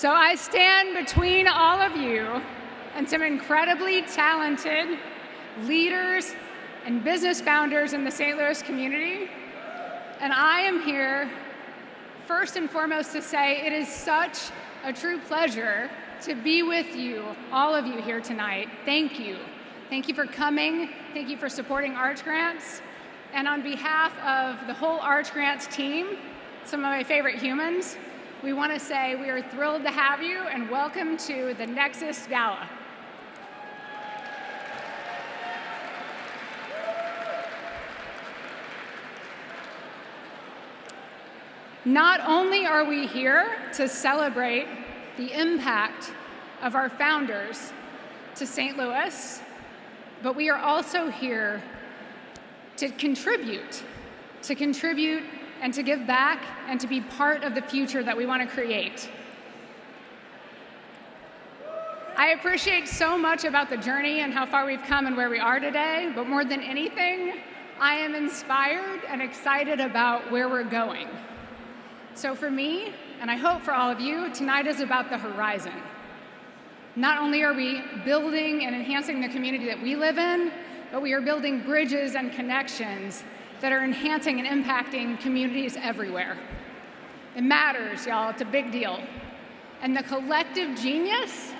So I stand between all of you and some incredibly talented leaders and business founders in the St. Louis community. And I am here first and foremost to say it is such a true pleasure to be with you, all of you here tonight. Thank you. Thank you for coming. Thank you for supporting Arch Grants. And on behalf of the whole Arch Grants team, some of my favorite humans, we want to say we are thrilled to have you and welcome to the Nexus Gala. Not only are we here to celebrate the impact of our founders to St. Louis, but we are also here to contribute and to give back and to be part of the future that we want to create. I appreciate so much about the journey and how far we've come and where we are today, but more than anything, I am inspired and excited about where we're going. So for me, and I hope for all of you, tonight is about the horizon. Not only are we building and enhancing the community that we live in, but we are building bridges and connections that are enhancing and impacting communities everywhere. It matters, y'all, it's a big deal. And the collective genius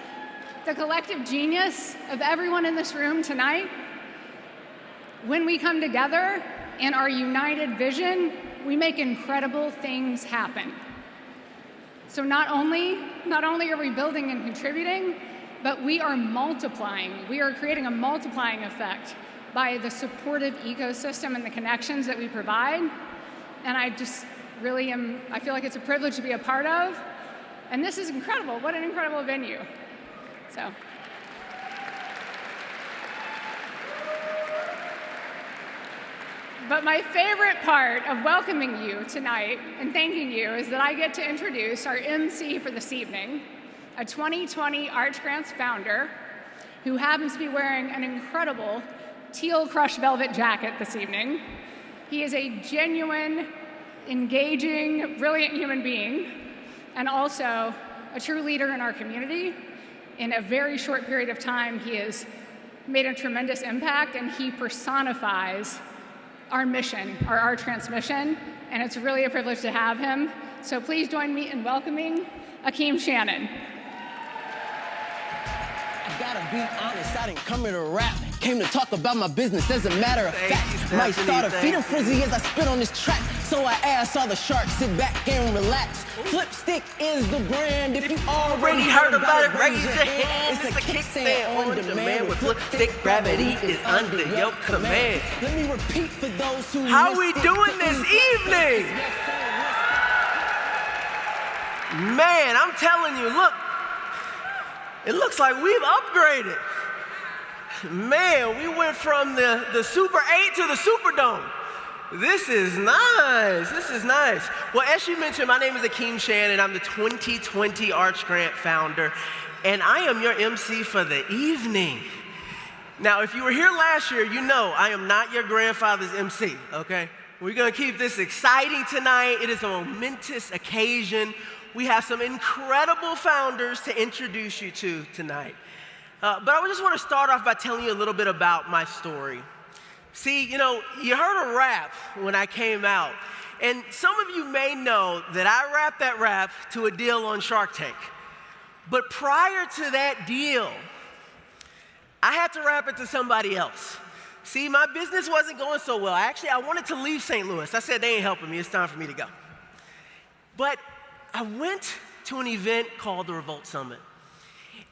of everyone in this room tonight, when we come together in our united vision, we make incredible things happen. So not only are we building and contributing, but we are multiplying. We are creating a multiplying effect by the supportive ecosystem and the connections that we provide. And I just really I feel like it's a privilege to be a part of. And this is incredible. What an incredible venue. So. But my favorite part of welcoming you tonight and thanking you is that I get to introduce our MC for this evening, a 2020 Arch Grants founder who happens to be wearing an incredible teal crushed velvet jacket this evening. He is a genuine, engaging, brilliant human being, and also a true leader in our community. In a very short period of time, he has made a tremendous impact, and he personifies our mission, our Arch Grants mission, and it's really a privilege to have him. So please join me in welcoming Akeem Shannon. I gotta be honest, I didn't come here to rap. Came to talk about my business as a matter of fact. Might start a feeding frenzy as I spit on this track. So I asked all the sharks, sit back and relax. Flipstick is the brand. If you already heard about it, raise your hand. It's a kickstand on demand with Flipstick. Gravity is under your command. Let me repeat for those who How we doing this evening? Man, I'm telling you, look, it looks like we've upgraded. Man, we went from the Super 8 to the Superdome. This is nice, this is nice. Well, as she mentioned, my name is Akeem Shannon. I'm the 2020 Arch Grant founder, and I am your MC for the evening. Now, if you were here last year, you know I am not your grandfather's MC, okay? We're gonna keep this exciting tonight. It is a momentous occasion. We have some incredible founders to introduce you to tonight. But I just want to start off by telling you a little bit about my story. See, you know, you heard a rap when I came out, and some of you may know that I rapped that rap to a deal on Shark Tank. But prior to that deal, I had to rap it to somebody else. See, my business wasn't going so well. I wanted to leave St. Louis. I said, they ain't helping me. It's time for me to go. But I went to an event called the Revolt Summit.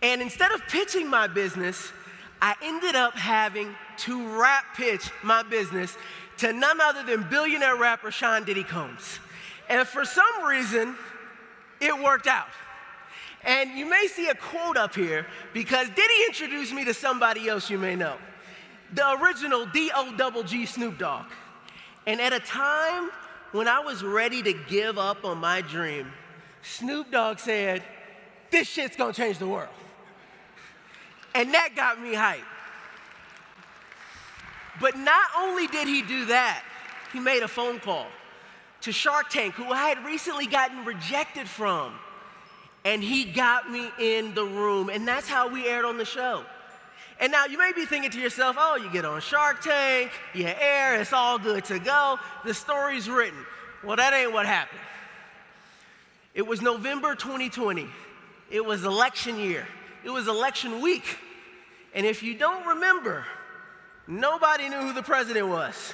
And instead of pitching my business, I ended up having to rap pitch my business to none other than billionaire rapper Sean Diddy Combs. And for some reason, it worked out. And you may see a quote up here because Diddy introduced me to somebody else you may know, the original D.O.G. Snoop Dogg. And at a time when I was ready to give up on my dream, Snoop Dogg said, "This shit's gonna change the world." And that got me hyped. But not only did he do that, he made a phone call to Shark Tank, who I had recently gotten rejected from. And he got me in the room, and that's how we aired on the show. And now you may be thinking to yourself, oh, you get on Shark Tank, you air, it's all good to go, the story's written. Well, that ain't what happened. It was November 2020. It was election year. It was election week. And if you don't remember, nobody knew who the president was.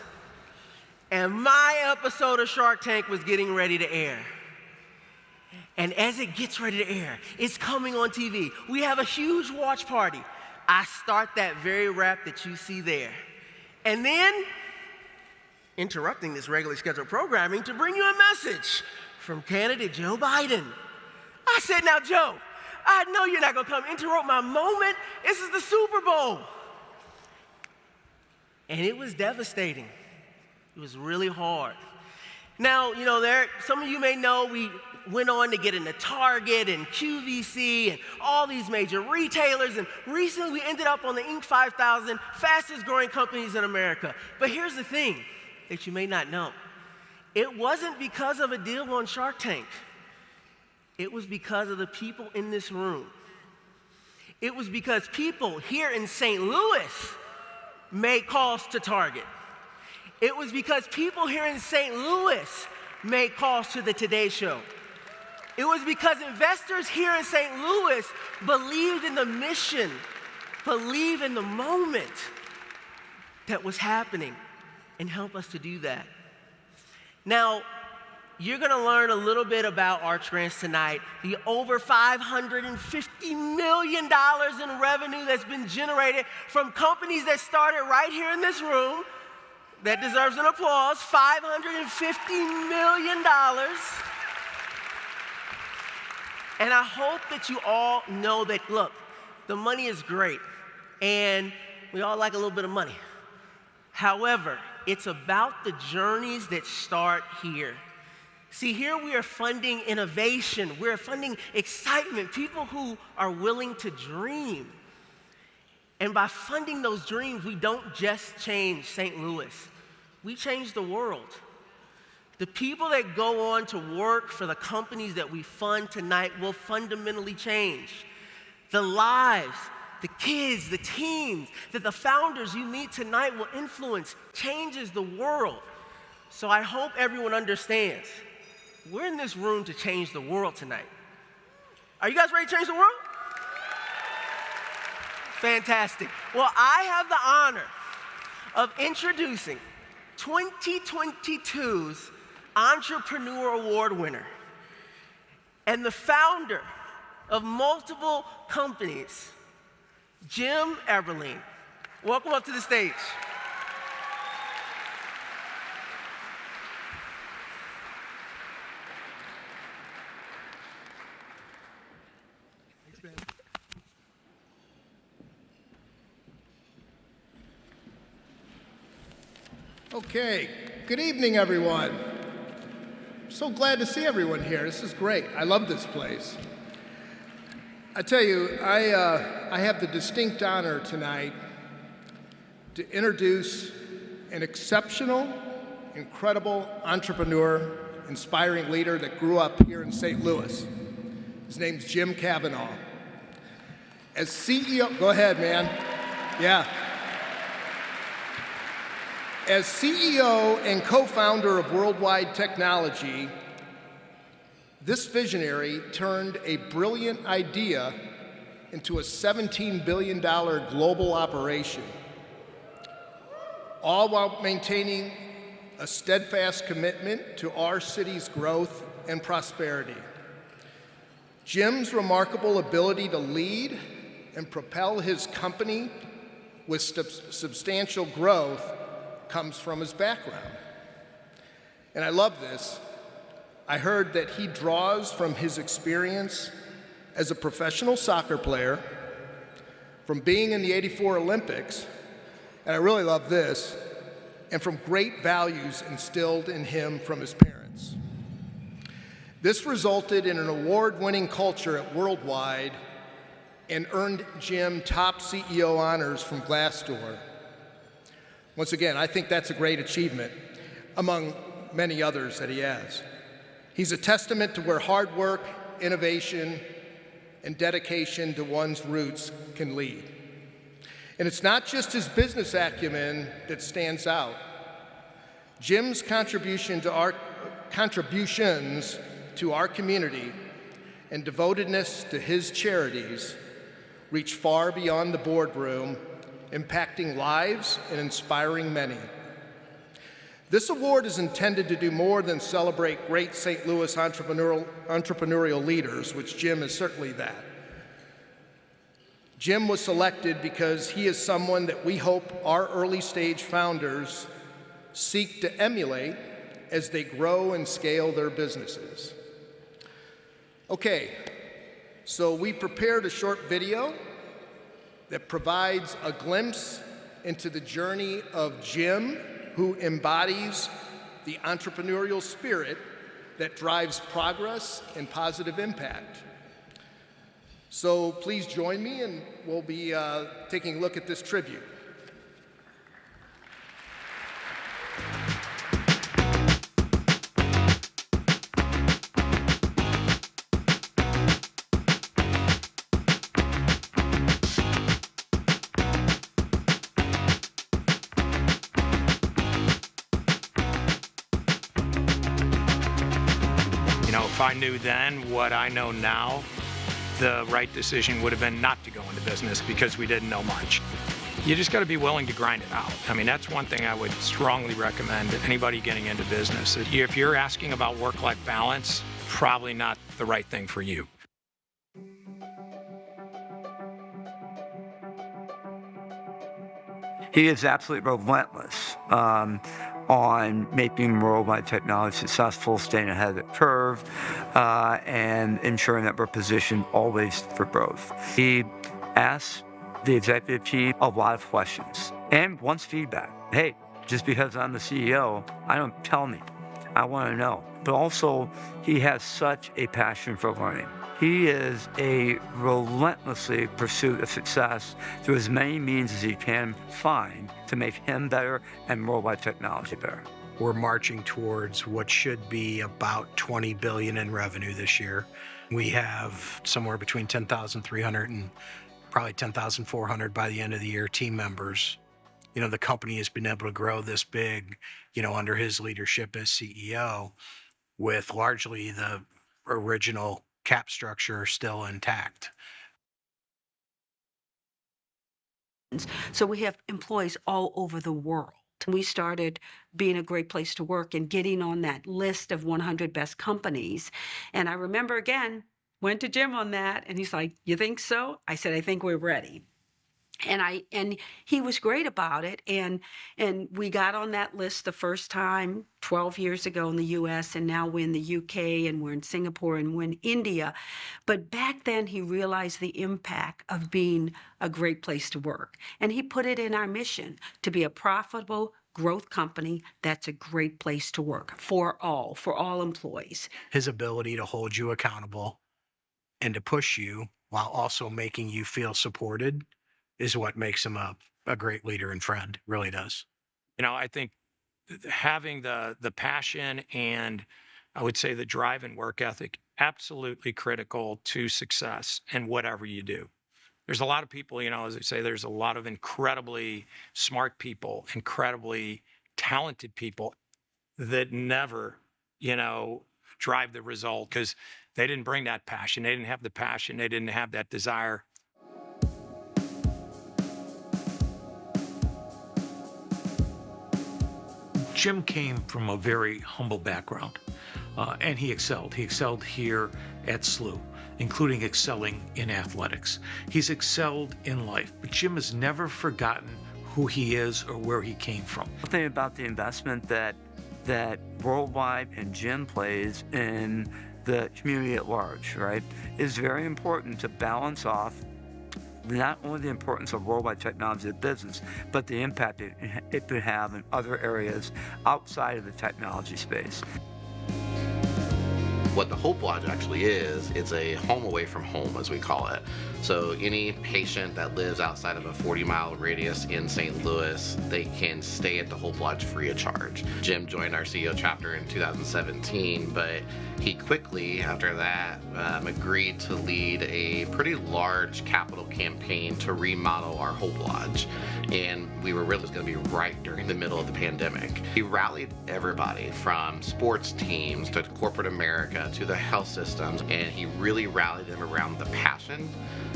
And my episode of Shark Tank was getting ready to air. And as it gets ready to air, it's coming on TV. We have a huge watch party. I start that very rap that you see there. And then, interrupting this regularly scheduled programming to bring you a message from candidate Joe Biden. I said, now, Joe, I know you're not going to come interrupt my moment. This is the Super Bowl. And it was devastating. It was really hard. Now, some of you may know we went on to get into Target and QVC and all these major retailers, and recently we ended up on the Inc. 5000 fastest growing companies in America. But here's the thing that you may not know. It wasn't because of a deal on Shark Tank. It was because of the people in this room. It was because people here in St. Louis made calls to Target. It was because people here in St. Louis made calls to the Today Show. It was because investors here in St. Louis believed in the mission, believed in the moment that was happening, and helped us to do that. Now, you're going to learn a little bit about Arch Grants tonight, the over $550 million in revenue that's been generated from companies that started right here in this room. That deserves an applause, $550 million. And I hope that you all know that, look, the money is great, and we all like a little bit of money. However, it's about the journeys that start here. See, here we are funding innovation. We're funding excitement, people who are willing to dream. And by funding those dreams, we don't just change St. Louis. We change the world. The people that go on to work for the companies that we fund tonight will fundamentally change. The lives, the kids, the teens, that the founders you meet tonight will influence, changes the world. So I hope everyone understands. We're in this room to change the world tonight. Are you guys ready to change the world? Fantastic. Well, I have the honor of introducing 2022's Entrepreneur Award winner and the founder of multiple companies, Jim Eberlein. Welcome up to the stage. Thanks, man. Okay, good evening, everyone. So glad to see everyone here. This is great. I love this place. I tell you, I have the distinct honor tonight to introduce an exceptional, incredible entrepreneur, inspiring leader that grew up here in St. Louis. His name's Jim Kavanaugh. As CEO, go ahead, man. Yeah. As CEO and co-founder of Worldwide Technology, this visionary turned a brilliant idea into a $17 billion global operation, all while maintaining a steadfast commitment to our city's growth and prosperity. Jim's remarkable ability to lead and propel his company with substantial growth comes from his background. And I love this. I heard that he draws from his experience as a professional soccer player, from being in the '84 Olympics, and I really love this, and from great values instilled in him from his parents. This resulted in an award-winning culture at Worldwide and earned Jim top CEO honors from Glassdoor. Once again, I think that's a great achievement among many others that he has. He's a testament to where hard work, innovation, and dedication to one's roots can lead. And it's not just his business acumen that stands out. Jim's contributions to our community and devotedness to his charities reach far beyond the boardroom, impacting lives and inspiring many. This award is intended to do more than celebrate great St. Louis entrepreneurial leaders, which Jim is certainly that. Jim was selected because he is someone that we hope our early stage founders seek to emulate as they grow and scale their businesses. Okay, so we prepared a short video that provides a glimpse into the journey of Jim, who embodies the entrepreneurial spirit that drives progress and positive impact. So please join me, and we'll be taking a look at this tribute. If I knew then what I know now, the right decision would have been not to go into business because we didn't know much. You just got to be willing to grind it out. I mean, that's one thing I would strongly recommend to anybody getting into business. If you're asking about work-life balance, probably not the right thing for you. He is absolutely relentless on making worldwide technology successful, staying ahead of the curve, and ensuring that we're positioned always for growth. He asks the executive team a lot of questions and wants feedback. Hey, just because I'm the CEO, tell me. I want to know. But also, he has such a passion for learning. He is a relentlessly pursuit of success through as many means as he can find to make him better and worldwide technology better. We're marching towards what should be about $20 billion in revenue this year. We have somewhere between 10,300 and probably 10,400 by the end of the year team members. You know, the company has been able to grow this big, under his leadership as CEO, with largely the original cap structure still intact. So we have employees all over the world. We started being a great place to work and getting on that list of 100 best companies. And I remember, again, went to Jim on that, and he's like, "You think so?" I said, "I think we're ready." And he was great about it, and we got on that list the first time 12 years ago in the U.S., and now we're in the U.K., and we're in Singapore, and we're in India. But back then, he realized the impact of being a great place to work, and he put it in our mission to be a profitable growth company that's a great place to work for all employees. His ability to hold you accountable and to push you while also making you feel supported is what makes him a great leader and friend, really does. I think having the passion and I would say the drive and work ethic, absolutely critical to success in whatever you do. There's a lot of people, as I say, there's a lot of incredibly smart people, incredibly talented people that never, drive the result because they didn't bring that passion. They didn't have the passion. They didn't have that desire. Jim came from a very humble background, and he excelled. He excelled here at SLU, including excelling in athletics. He's excelled in life, but Jim has never forgotten who he is or where he came from. The thing about the investment that Worldwide and Jim plays in the community at large, right, is very important to balance off not only the importance of worldwide technology of business, but the impact it could have in other areas outside of the technology space. What the Hope Lodge actually is, it's a home away from home, as we call it. So any patient that lives outside of a 40-mile radius in St. Louis, they can stay at the Hope Lodge free of charge. Jim joined our CEO chapter in 2017, but he quickly, after that, agreed to lead a pretty large capital campaign to remodel our Hope Lodge. And we were really going to be right during the middle of the pandemic. He rallied everybody from sports teams to corporate America to the health systems, and he really rallied them around the passion,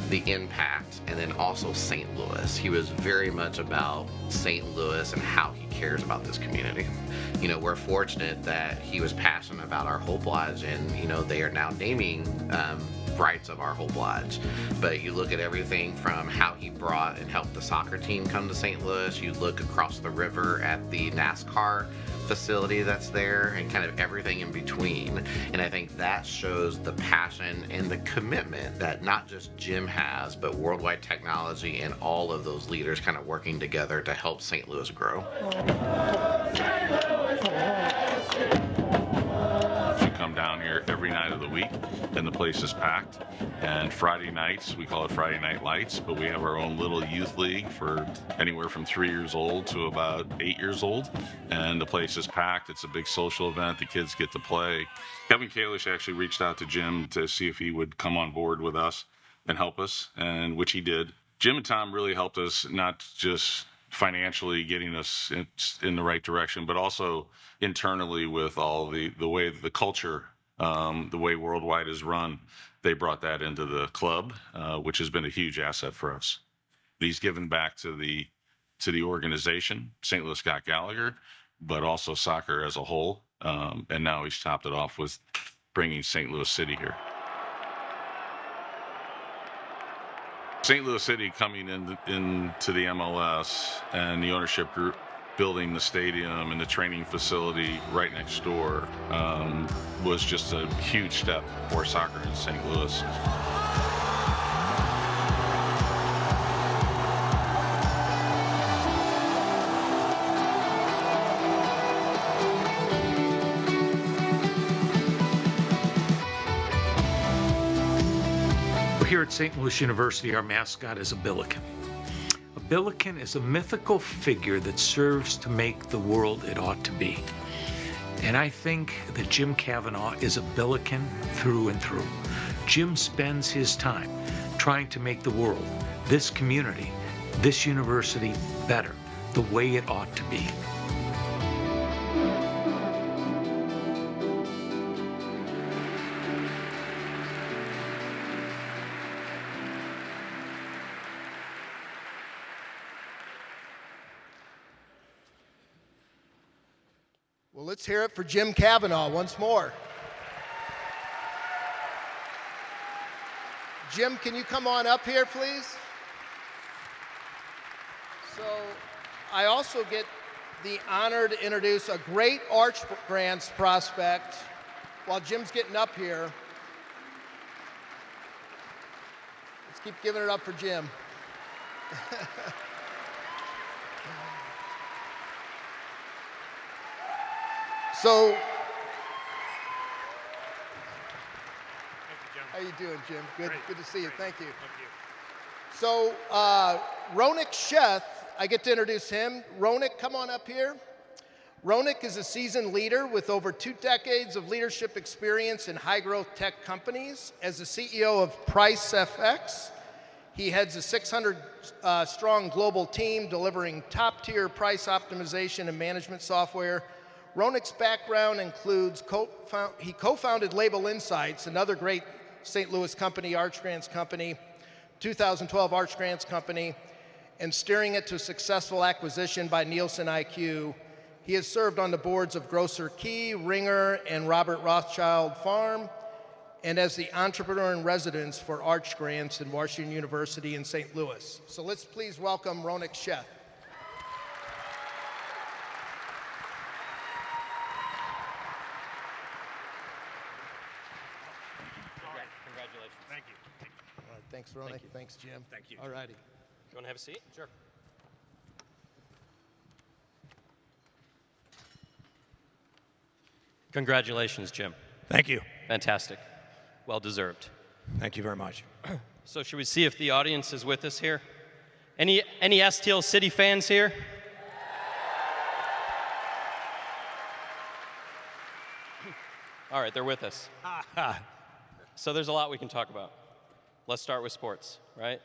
the impact, and then also St. Louis. He was very much about St. Louis and how he cares about this community. You know, we're fortunate that he was passionate about our Hope Lodge, and you know, they are now naming rights of our Hope Lodge. But you look at everything from how he brought and helped the soccer team come to St. Louis, you look across the river at the NASCAR facility that's there, and kind of everything in between. And I think that shows the passion and the commitment that not just Jim has, but Worldwide Technology and all of those leaders kind of working together to help St. Louis grow. Come down here every night of the week, and the place is packed. And Friday nights, we call it Friday Night Lights, but we have our own little youth league for anywhere from 3 years old to about 8 years old. And the place is packed. It's a big social event. The kids get to play. Kevin Kalish actually reached out to Jim to see if he would come on board with us and help us, and which he did. Jim and Tom really helped us, not just financially getting us in the right direction, but also internally with all the way the culture, the way Worldwide is run. They brought that into the club, which has been a huge asset for us. He's given back to the organization, St. Louis Scott Gallagher, but also soccer as a whole. And now he's topped it off with bringing St. Louis City here. St. Louis City coming into the MLS and the ownership group building the stadium and the training facility right next door was just a huge step for soccer in St. Louis. Here at St. Louis University, our mascot is a billiken. A billiken is a mythical figure that serves to make the world it ought to be. And I think that Jim Kavanaugh is a billiken through and through. Jim spends his time trying to make the world, this community, this university better, the way it ought to be. Well, let's hear it for Jim Kavanaugh once more. Jim, can you come on up here, please? So I also get the honor to introduce a great Arch Grants prospect while Jim's getting up here. Let's keep giving it up for Jim. So, how you doing, Jim? Good to see you. Thank you. So, Ronak Sheth, I get to introduce him. Ronak, come on up here. Ronak is a seasoned leader with over 2 decades of leadership experience in high-growth tech companies. As the CEO of PriceFX, he heads a 600-strong global team delivering top-tier price optimization and management software. Ronak's background includes he co-founded Label Insights, another great St. Louis company, Arch Grants Company, 2012 Arch Grants Company, and steering it to a successful acquisition by Nielsen IQ. He has served on the boards of Grocer Key, Ringer, and Robert Rothschild Farm, and as the entrepreneur in residence for Arch Grants in Washington University in St. Louis. So let's please welcome Ronak Sheth. Thanks, Ronak. Thanks, Jim. Thank you. All righty. You want to have a seat? Sure. Congratulations, Jim. Thank you. Fantastic. Well deserved. Thank you very much. So should we see if the audience is with us here? Any STL City fans here? All right, they're with us. So there's a lot we can talk about. Let's start with sports, right?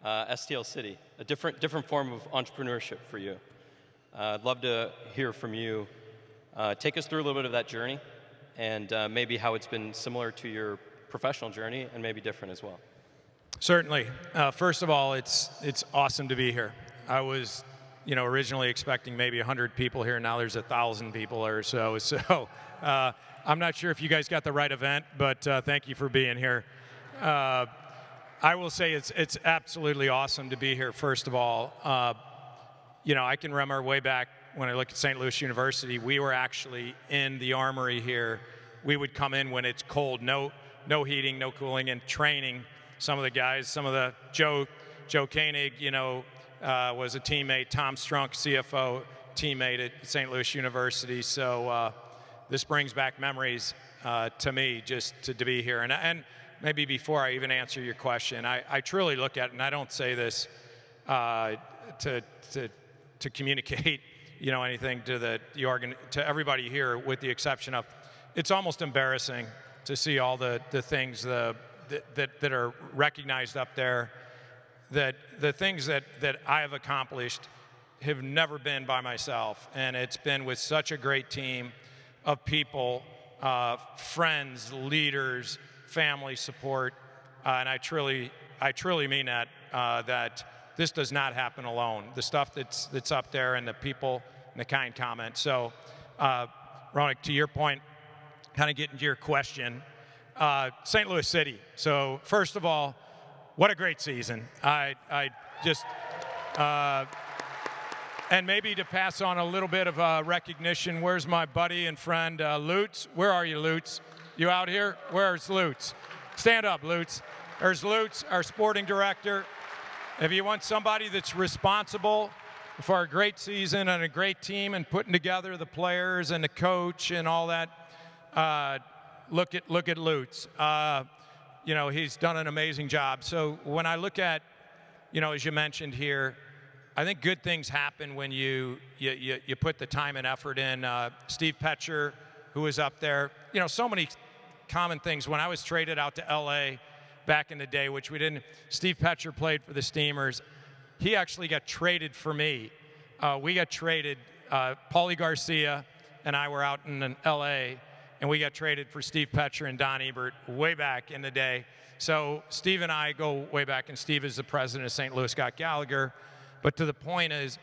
STL City, a different form of entrepreneurship for you. I'd love to hear from you. Take us through a little bit of that journey and maybe how it's been similar to your professional journey and maybe different as well. Certainly. First of all, it's awesome to be here. I was, originally expecting maybe 100 people here. Now there's 1,000 people or so. So I'm not sure if you guys got the right event, but thank you for being here. I will say it's absolutely awesome to be here. First of all, I can remember way back when I looked at St. Louis University. We were actually in the armory here. We would come in when it's cold, no heating, no cooling, and training. Some of the guys, Joe Koenig, was a teammate. Tom Strunk, CFO, teammate at St. Louis University. So this brings back memories to me just to be here. And maybe before I even answer your question, I truly look at it, and I don't say this to communicate, anything to to everybody here, with the exception of, it's almost embarrassing to see all the things that are recognized up there, that the things that I have accomplished have never been by myself, and it's been with such a great team of people, friends, leaders, family support, and I truly mean that, that this does not happen alone. The stuff that's up there, and the people, and the kind comments. So, Ronak, to your point, kind of getting to your question, St. Louis City. So first of all, what a great season. I just, and maybe to pass on a little bit of recognition, where's my buddy and friend, Lutz? Where are you, Lutz? You out here? Where's Lutz? Stand up, Lutz. There's Lutz, our sporting director. If you want somebody that's responsible for a great season and a great team and putting together the players and the coach and all that, look at Lutz. He's done an amazing job. So when I look at, as you mentioned here, I think good things happen when you put the time and effort in. Steve Petcher, who was up there, so many common things. When I was traded out to LA back in the day, which we didn't, Steve Petcher played for the Steamers. He actually got traded for me. We got traded, Paulie Garcia and I were out in LA, and we got traded for Steve Petcher and Don Ebert way back in the day. So Steve and I go way back, and Steve is the president of St. Louis Scott Gallagher. But to the point is,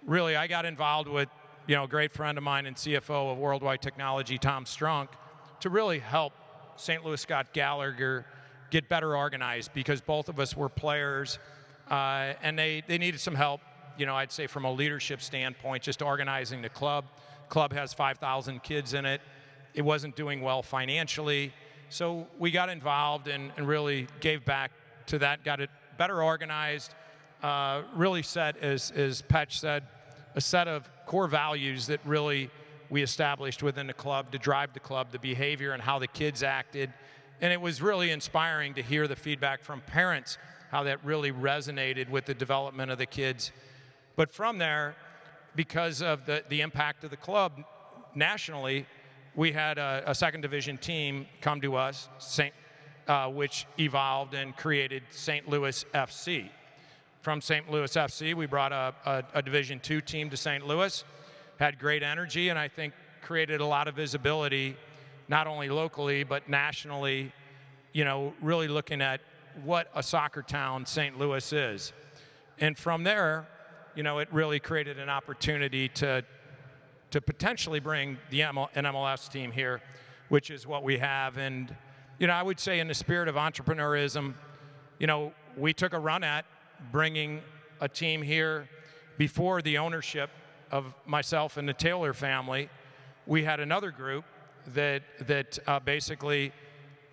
really, I got involved with, a great friend of mine and CFO of Worldwide Technology, Tom Strunk, to really help St. Louis Scott Gallagher get better organized, because both of us were players, and they needed some help, I'd say from a leadership standpoint, just organizing the club. Club has 5,000 kids in it. It wasn't doing well financially. So we got involved and really gave back to that, got it better organized, really set, as Patch said, a set of core values that really we established within the club to drive the club, the behavior and how the kids acted. And it was really inspiring to hear the feedback from parents, how that really resonated with the development of the kids. But from there, because of the impact of the club nationally, we had a second division team come to us, which evolved and created St. Louis FC. From St. Louis FC, we brought a Division II team to St. Louis, had great energy, and I think created a lot of visibility, not only locally, but nationally, really looking at what a soccer town St. Louis is. And from there, it really created an opportunity to potentially bring an MLS team here, which is what we have. And, I would say in the spirit of entrepreneurism, we took a run at bringing a team here before the ownership of myself and the Taylor family. We had another group that basically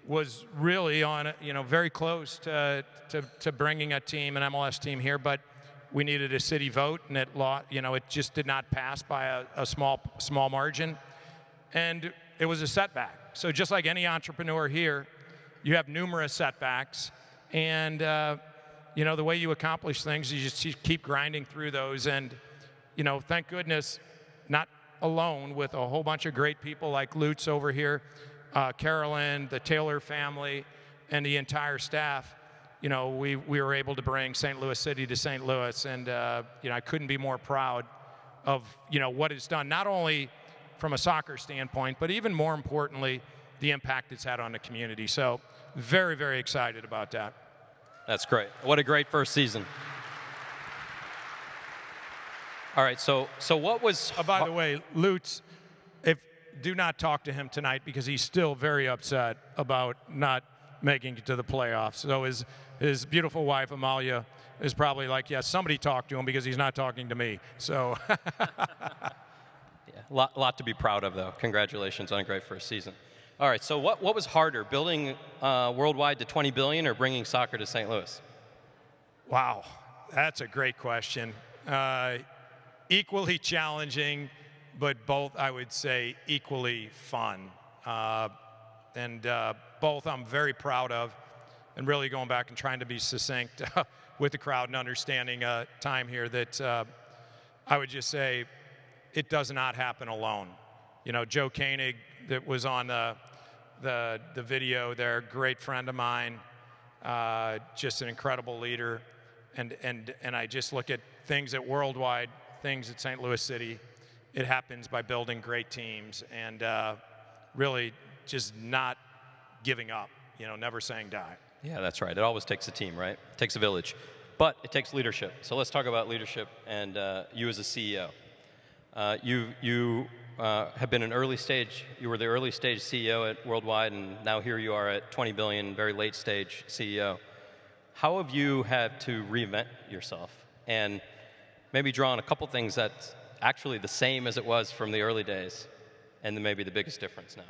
was really on, very close to bringing a team, an MLS team here, but we needed a city vote, and it just did not pass by a small margin. And it was a setback. So just like any entrepreneur here, you have numerous setbacks, and you know, the way you accomplish things, you just keep grinding through those. And you know, thank goodness, not alone, with a whole bunch of great people like Lutz over here, Carolyn, the Taylor family, and the entire staff. You know, we were able to bring St. Louis City to St. Louis, and you know, I couldn't be more proud of, you know, what it's done, not only from a soccer standpoint, but even more importantly, the impact it's had on the community. So very, very excited about that. That's great. What a great first season. All right, so what was... by the way, Lutz, do not talk to him tonight, because he's still very upset about not making it to the playoffs. So his beautiful wife, Amalia, is probably like, yes, somebody talk to him, because he's not talking to me. So... Yeah, lot to be proud of, though. Congratulations on a great first season. All right, so what was harder, building Worldwide to 20 billion or bringing soccer to St. Louis? Wow, that's a great question. Equally challenging, but both, I would say, equally fun. And both I'm very proud of, and really going back and trying to be succinct with the crowd and understanding time here, that I would just say it does not happen alone. You know, Joe Koenig, that was on the video there, great friend of mine, just an incredible leader. And I just look at things at Worldwide, things at St. Louis City. It happens by building great teams and really just not giving up, you know, never saying die. Yeah, that's right. It always takes a team, right? It takes a village. But it takes leadership. So let's talk about leadership and you as a CEO. You have been an early stage, you were the early stage CEO at Worldwide, and now here you are at 20 billion, very late stage CEO. How have you had to reinvent yourself and maybe draw on a couple things that's actually the same as it was from the early days, and then maybe the biggest difference now?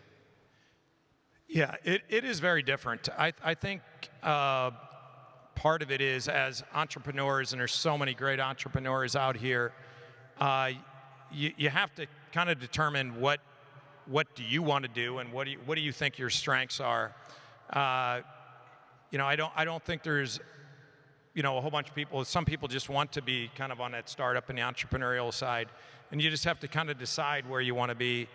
Yeah, it is very different. I think part of it is, as entrepreneurs, and there's so many great entrepreneurs out here, you have to kind of determine what do you want to do, and what do you think your strengths are. You know, I don't think there's, you know, a whole bunch of people. Some people just want to be kind of on that startup and the entrepreneurial side, and you just have to kind of decide where you want to be.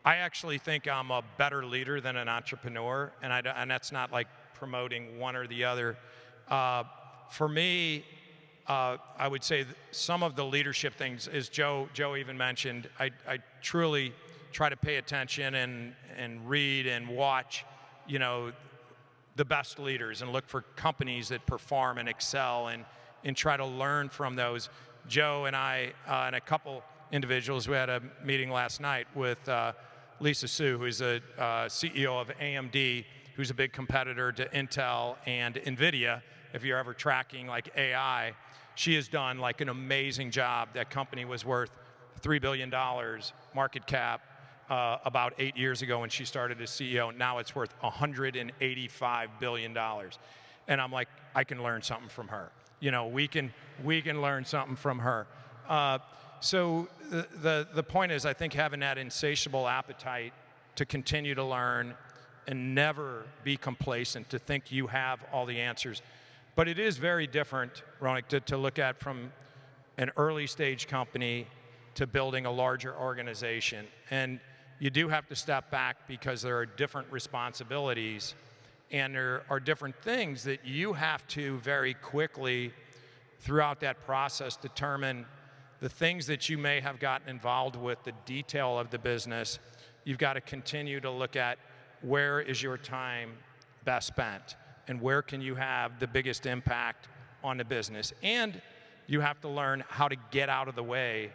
I actually think I'm a better leader than an entrepreneur, and that's not like promoting one or the other. For me, I would say some of the leadership things, as Joe even mentioned, I truly try to pay attention and read and watch, you know, the best leaders, and look for companies that perform and excel, and try to learn from those. Joe and I and a couple individuals, we had a meeting last night with Lisa Su, who's a CEO of AMD, who's a big competitor to Intel and NVIDIA. If you're ever tracking like AI, she has done like an amazing job. That company was worth $3 billion market cap about 8 years ago when she started as CEO. Now it's worth $185 billion. And I'm like, I can learn something from her. You know, we can learn something from her. So the point is, I think having that insatiable appetite to continue to learn and never be complacent, to think you have all the answers. But it is very different, Ronak, to look at from an early stage company to building a larger organization. And you do have to step back, because there are different responsibilities, and there are different things that you have to very quickly throughout that process determine the things that you may have gotten involved with, the detail of the business. You've got to continue to look at where is your time best spent, and where can you have the biggest impact on the business. And you have to learn how to get out of the way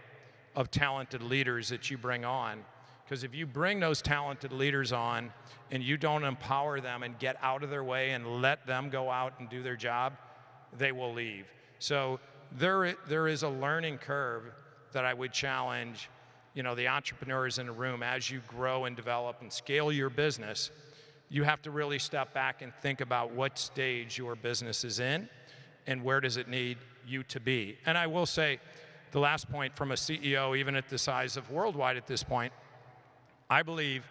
of talented leaders that you bring on. Because if you bring those talented leaders on and you don't empower them and get out of their way and let them go out and do their job, they will leave. So there is a learning curve that I would challenge, you know, the entrepreneurs in the room. As you grow and develop and scale your business, you have to really step back and think about what stage your business is in and where does it need you to be. And I will say, the last point from a CEO, even at the size of Worldwide at this point, I believe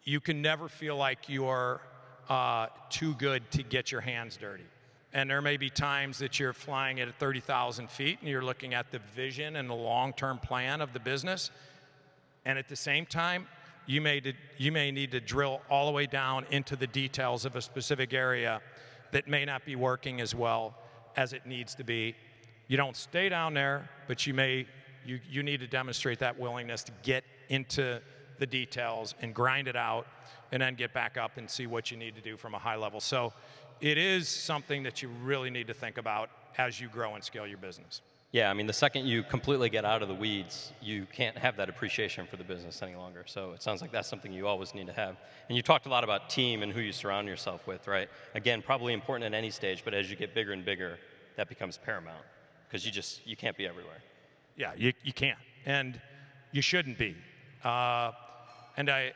you can never feel like you're too good to get your hands dirty. And there may be times that you're flying at 30,000 feet and you're looking at the vision and the long-term plan of the business. And at the same time, you may need to drill all the way down into the details of a specific area that may not be working as well as it needs to be. You don't stay down there, but you need to demonstrate that willingness to get into the details and grind it out and then get back up and see what you need to do from a high level. So it is something that you really need to think about as you grow and scale your business. Yeah, I mean, the second you completely get out of the weeds, you can't have that appreciation for the business any longer. So it sounds like that's something you always need to have. And you talked a lot about team and who you surround yourself with, right? Again, probably important at any stage, but as you get bigger and bigger, that becomes paramount because you can't be everywhere. Yeah, you can't, and you shouldn't be. And I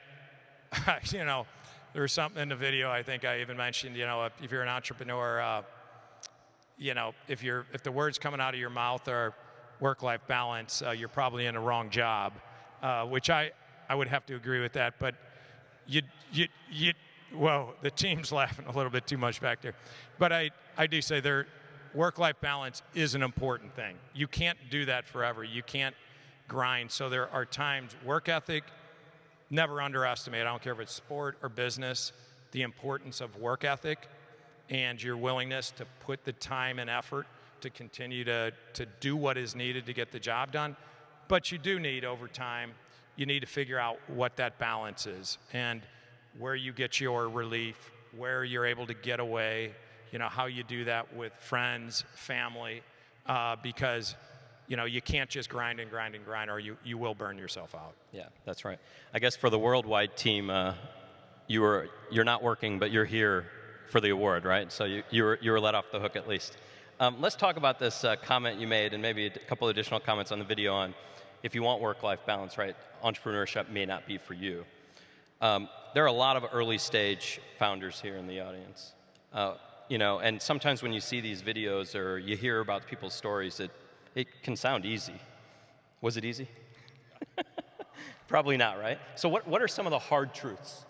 there was something in the video, I think I even mentioned, if you're an entrepreneur, if the words coming out of your mouth are work-life balance, you're probably in the wrong job, which I would have to agree with that. But well, the team's laughing a little bit too much back there. But I do say work-life balance is an important thing. You can't do that forever. You can't grind. So there are times, work ethic, never underestimate. I don't care if it's sport or business, the importance of work ethic and your willingness to put the time and effort to continue to do what is needed to get the job done. But you do need, over time, you need to figure out what that balance is and where you get your relief, where you're able to get away, how you do that with friends, family, because you can't just grind and grind and grind, or you will burn yourself out. Yeah, that's right. I guess for the worldwide team, you're not working, but you're here for the award, right? So you were let off the hook at least. Let's talk about this comment you made, and maybe a couple of additional comments on the video on if you want work-life balance, right? Entrepreneurship may not be for you. There are a lot of early stage founders here in the audience, and sometimes when you see these videos or you hear about people's stories, it can sound easy. Was it easy? Probably not, right? So what are some of the hard truths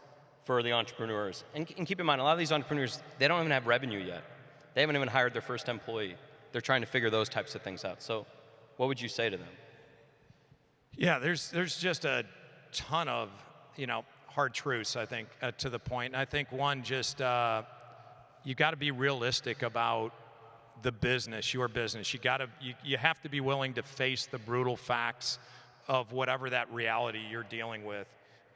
for the entrepreneurs? And keep in mind, a lot of these entrepreneurs, they don't even have revenue yet. They haven't even hired their first employee. They're trying to figure those types of things out. So what would you say to them? Yeah, there's just a ton of, hard truths, I think, to the point. And I think one, just you got to be realistic about the business, your business. You have to be willing to face the brutal facts of whatever that reality you're dealing with.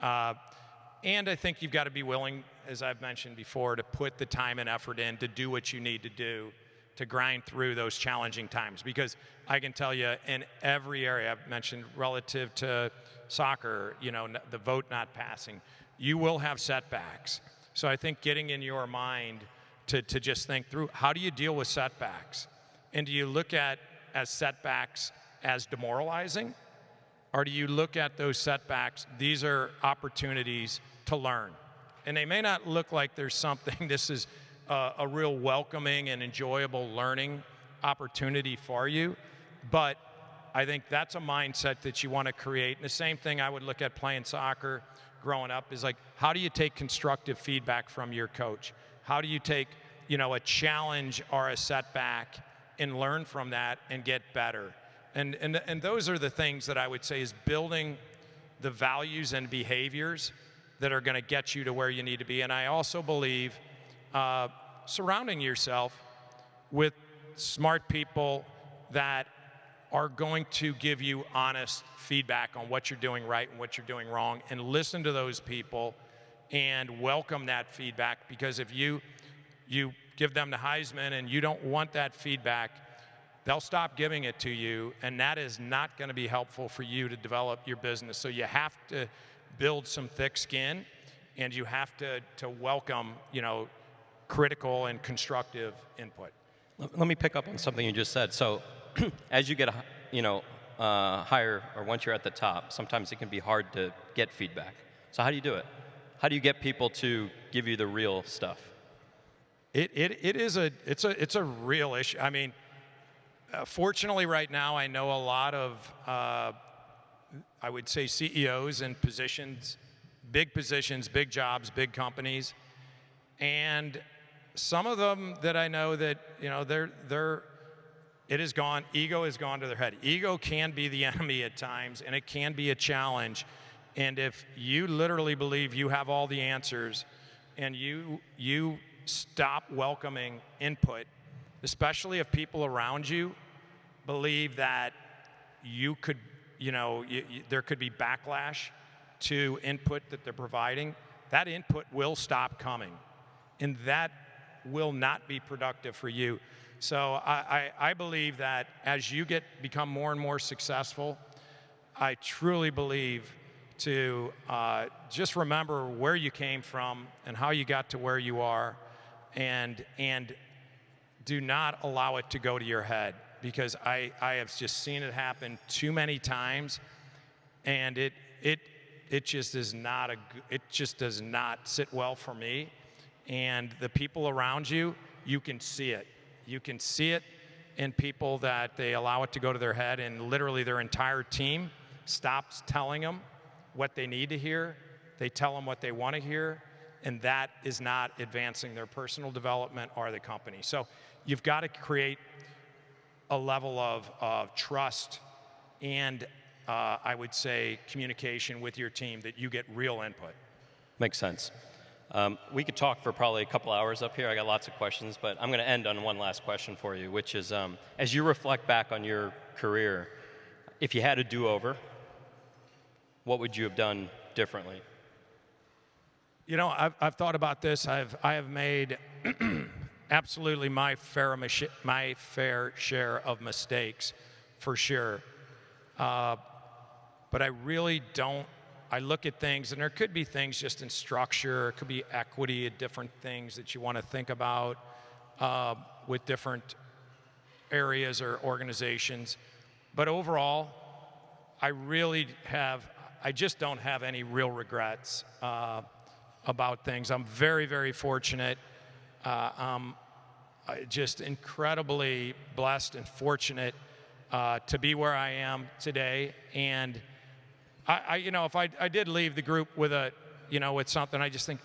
And I think you've got to be willing, as I've mentioned before, to put the time and effort in to do what you need to do to grind through those challenging times. Because I can tell you, in every area I've mentioned relative to soccer, the vote not passing, you will have setbacks. So I think getting in your mind to just think through, how do you deal with setbacks? And do you look at as setbacks as demoralizing? Or do you look at those setbacks, these are opportunities to learn? And they may not look like there's something, this is a real welcoming and enjoyable learning opportunity for you, but I think that's a mindset that you want to create. And the same thing I would look at playing soccer growing up is like, how do you take constructive feedback from your coach? How do you take, a challenge or a setback and learn from that and get better? And those are the things that I would say is building the values and behaviors that are going to get you to where you need to be. And I also believe surrounding yourself with smart people that are going to give you honest feedback on what you're doing right and what you're doing wrong, and listen to those people and welcome that feedback, because if you give them the Heisman and you don't want that feedback, they'll stop giving it to you, and that is not going to be helpful for you to develop your business. So you have to build some thick skin, and you have to welcome, critical and constructive input. Let me pick up on something you just said. So as you get, higher, or once you're at the top, sometimes it can be hard to get feedback. So how do you do it? How do you get people to give you the real stuff? It's a real issue. I mean, fortunately right now I know a lot of, I would say, CEOs in positions big positions, big jobs, big companies. And some of them that I know that, you know, ego has gone to their head. Ego can be the enemy at times, and it can be a challenge. And if you literally believe you have all the answers and you stop welcoming input, especially if people around you believe that you could, you know, there could be backlash to input that they're providing, that input will stop coming. And that will not be productive for you. So I believe that as you become more and more successful, I truly believe to just remember where you came from and how you got to where you are, and do not allow it to go to your head, because I have just seen it happen too many times, and it just is not it just does not sit well for me. And the people around you, you can see it. You can see it in people that they allow it to go to their head, and literally their entire team stops telling them what they need to hear. They tell them what they want to hear, and that is not advancing their personal development or the company. So you've got to create a level of trust and I would say communication with your team, that you get real input. Makes sense. We could talk for probably a couple hours up here. I got lots of questions, but I'm going to end on one last question for you, which is, as you reflect back on your career, if you had a do-over, what would you have done differently? You know, I've thought about this. I have made absolutely my fair share of mistakes, for sure. But I really don't. I look at things, and there could be things just in structure, it could be equity, different things that you want to think about with different areas or organizations. But overall, I just don't have any real regrets about things. I'm very, very fortunate. I'm just incredibly blessed and fortunate to be where I am today. And you know, if I did leave the group with with something, I just think,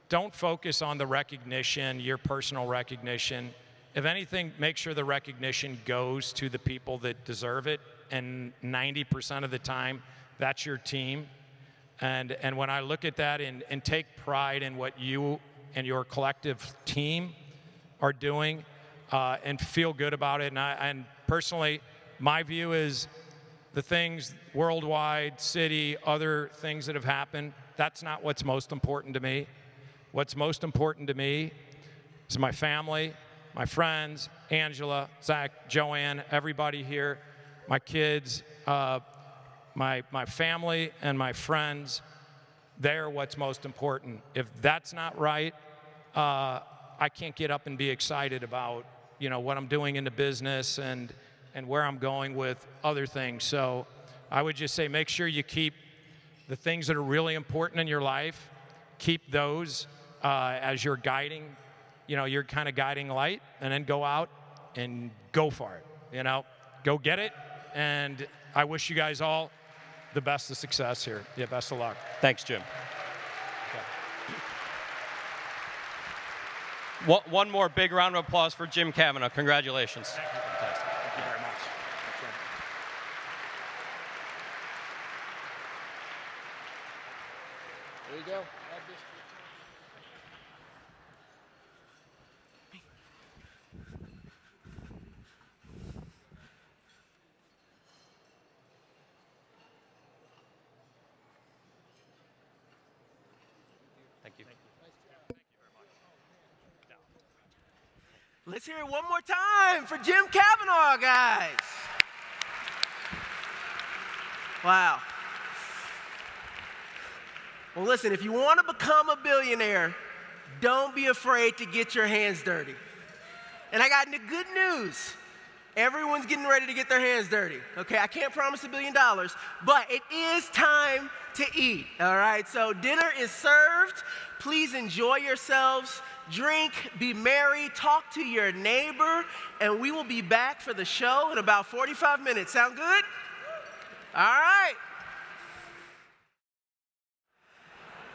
don't focus on the recognition, your personal recognition. If anything, make sure the recognition goes to the people that deserve it, and 90% of the time, that's your team. And when I look at that and take pride in what you and your collective team are doing, and feel good about it, and personally, my view is, the things worldwide, city, other things that have happened, that's not what's most important to me. What's most important to me is my family, my friends, Angela, Zach, Joanne, everybody here, my kids, my family and my friends. They're what's most important. If that's not right, I can't get up and be excited about what I'm doing in the business and where I'm going with other things. So I would just say, make sure you keep the things that are really important in your life, keep those as your guiding, your kind of guiding light, and then go out and go for it, go get it. And I wish you guys all the best of success here. Yeah, best of luck. Thanks, Jim. Okay. One more big round of applause for Jim Kavanaugh. Congratulations. Fantastic. Thank you very much. There you go. Thank you. Let's hear it one more time for Jim Kavanaugh, guys. Wow. Well, listen, if you want to become a billionaire, don't be afraid to get your hands dirty. And I got good news. Everyone's getting ready to get their hands dirty. Okay, I can't promise $1 billion, but it is time to eat, all right? So dinner is served. Please enjoy yourselves. Drink, be merry, talk to your neighbor, and we will be back for the show in about 45 minutes. Sound good? All right.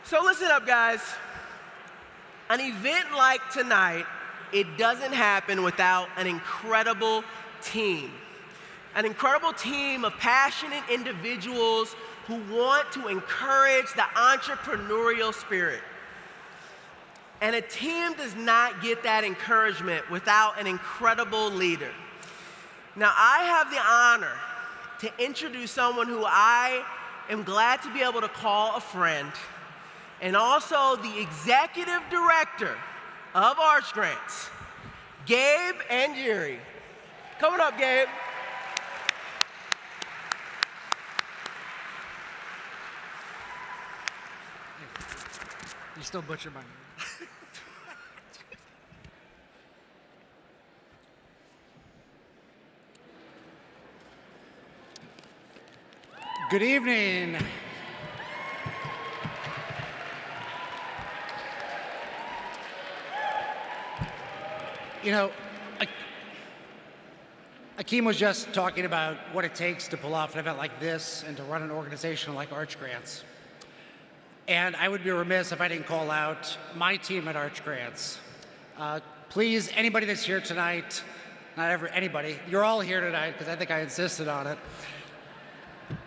So listen up, guys. An event like tonight, it doesn't happen without an incredible team. An incredible team of passionate individuals who want to encourage the entrepreneurial spirit. And a team does not get that encouragement without an incredible leader. Now, I have the honor to introduce someone who I am glad to be able to call a friend, and also the executive director of Arch Grants, Gabe and Jerry. Coming up, Gabe. You still butcher my name. Good evening. You know, Akeem was just talking about what it takes to pull off an event like this and to run an organization like Arch Grants. And I would be remiss if I didn't call out my team at Arch Grants. Please, anybody that's here tonight, anybody, you're all here tonight because I think I insisted on it.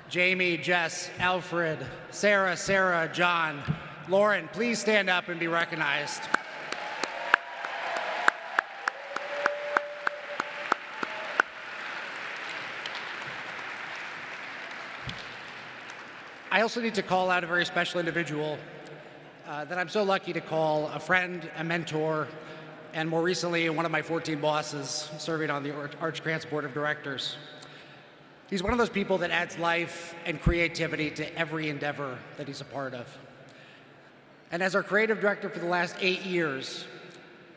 Jamie, Jess, Alfred, Sarah, John, Lauren, please stand up and be recognized. I also need to call out a very special individual that I'm so lucky to call a friend, a mentor, and more recently, one of my 14 bosses serving on the Arch Grants Board of Directors. He's one of those people that adds life and creativity to every endeavor that he's a part of. And as our creative director for the last 8 years,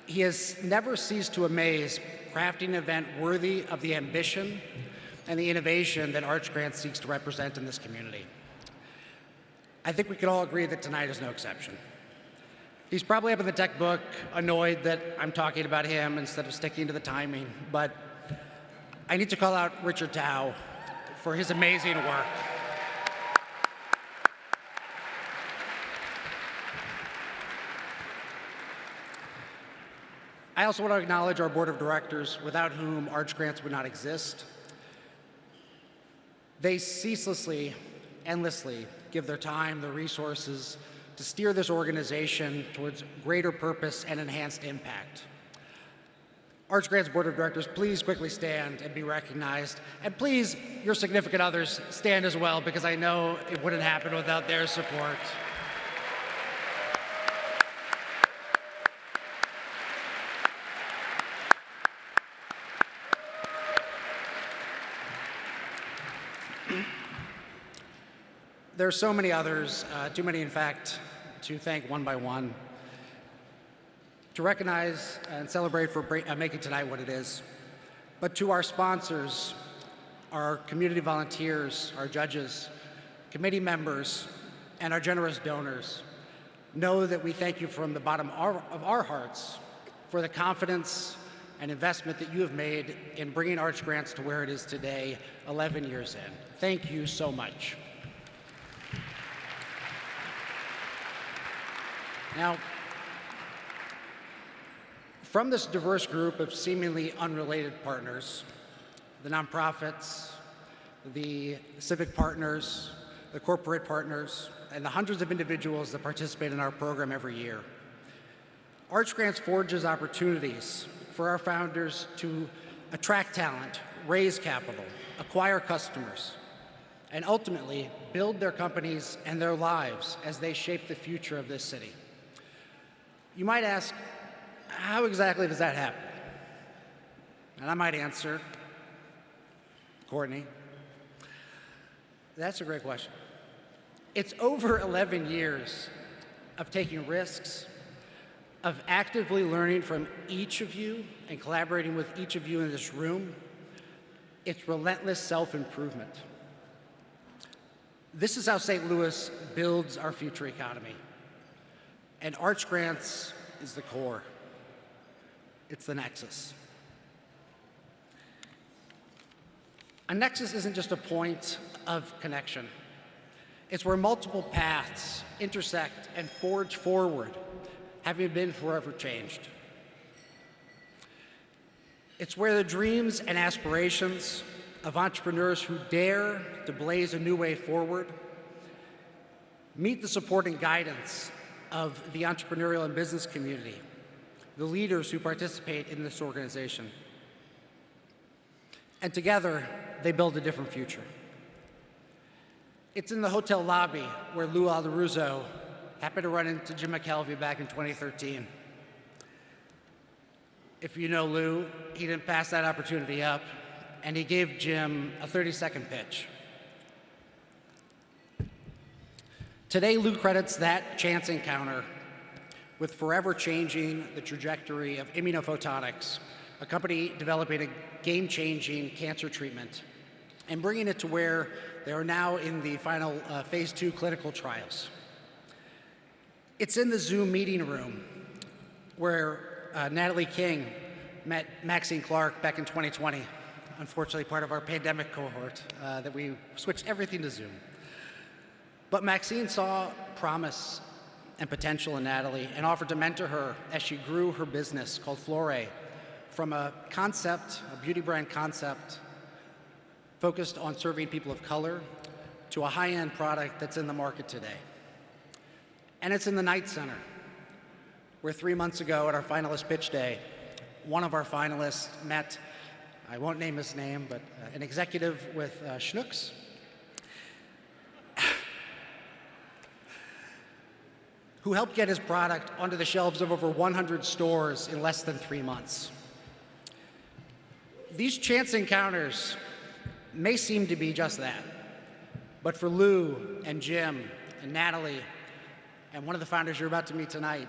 he has never ceased to amaze, crafting an event worthy of the ambition and the innovation that Arch Grants seeks to represent in this community. I think we can all agree that tonight is no exception. He's probably up in the tech book, annoyed that I'm talking about him instead of sticking to the timing, but I need to call out Richard Tao for his amazing work. I also want to acknowledge our board of directors, without whom Arch Grants would not exist. They ceaselessly, endlessly give their time, their resources to steer this organization towards greater purpose and enhanced impact. Arch Grants Board of Directors, please quickly stand and be recognized. And please, your significant others, stand as well, because I know it wouldn't happen without their support. There are so many others, too many in fact, to thank one by one, to recognize and celebrate for making tonight what it is. But to our sponsors, our community volunteers, our judges, committee members, and our generous donors, know that we thank you from the bottom of our hearts for the confidence and investment that you have made in bringing Arch Grants to where it is today, 11 years in. Thank you so much. Now, from this diverse group of seemingly unrelated partners, the nonprofits, the civic partners, the corporate partners, and the hundreds of individuals that participate in our program every year, Arch Grants forges opportunities for our founders to attract talent, raise capital, acquire customers, and ultimately build their companies and their lives as they shape the future of this city. You might ask, how exactly does that happen? And I might answer, Courtney, that's a great question. It's over 11 years of taking risks, of actively learning from each of you and collaborating with each of you in this room. It's relentless self-improvement. This is how St. Louis builds our future economy. And Arch Grants is the core. It's the Nexus. A Nexus isn't just a point of connection. It's where multiple paths intersect and forge forward, having been forever changed. It's where the dreams and aspirations of entrepreneurs who dare to blaze a new way forward meet the support and guidance of the entrepreneurial and business community, the leaders who participate in this organization. And together, they build a different future. It's in the hotel lobby where Lou Alderuzzo happened to run into Jim McKelvey back in 2013. If you know Lou, he didn't pass that opportunity up, and he gave Jim a 30-second pitch. Today, Lou credits that chance encounter with forever changing the trajectory of immunophotonics, a company developing a game-changing cancer treatment and bringing it to where they are now in the final phase 2 clinical trials. It's in the Zoom meeting room where Natalie King met Maxine Clark back in 2020, unfortunately part of our pandemic cohort, that we switched everything to Zoom. But Maxine saw promise and potential in Natalie and offered to mentor her as she grew her business called Flore from a concept, a beauty brand concept, focused on serving people of color to a high-end product that's in the market today. And it's in the Knight Center, where 3 months ago at our finalist pitch day, one of our finalists met, I won't name his name, but an executive with Schnucks, who helped get his product onto the shelves of over 100 stores in less than 3 months. These chance encounters may seem to be just that, but for Lou and Jim and Natalie and one of the founders you're about to meet tonight,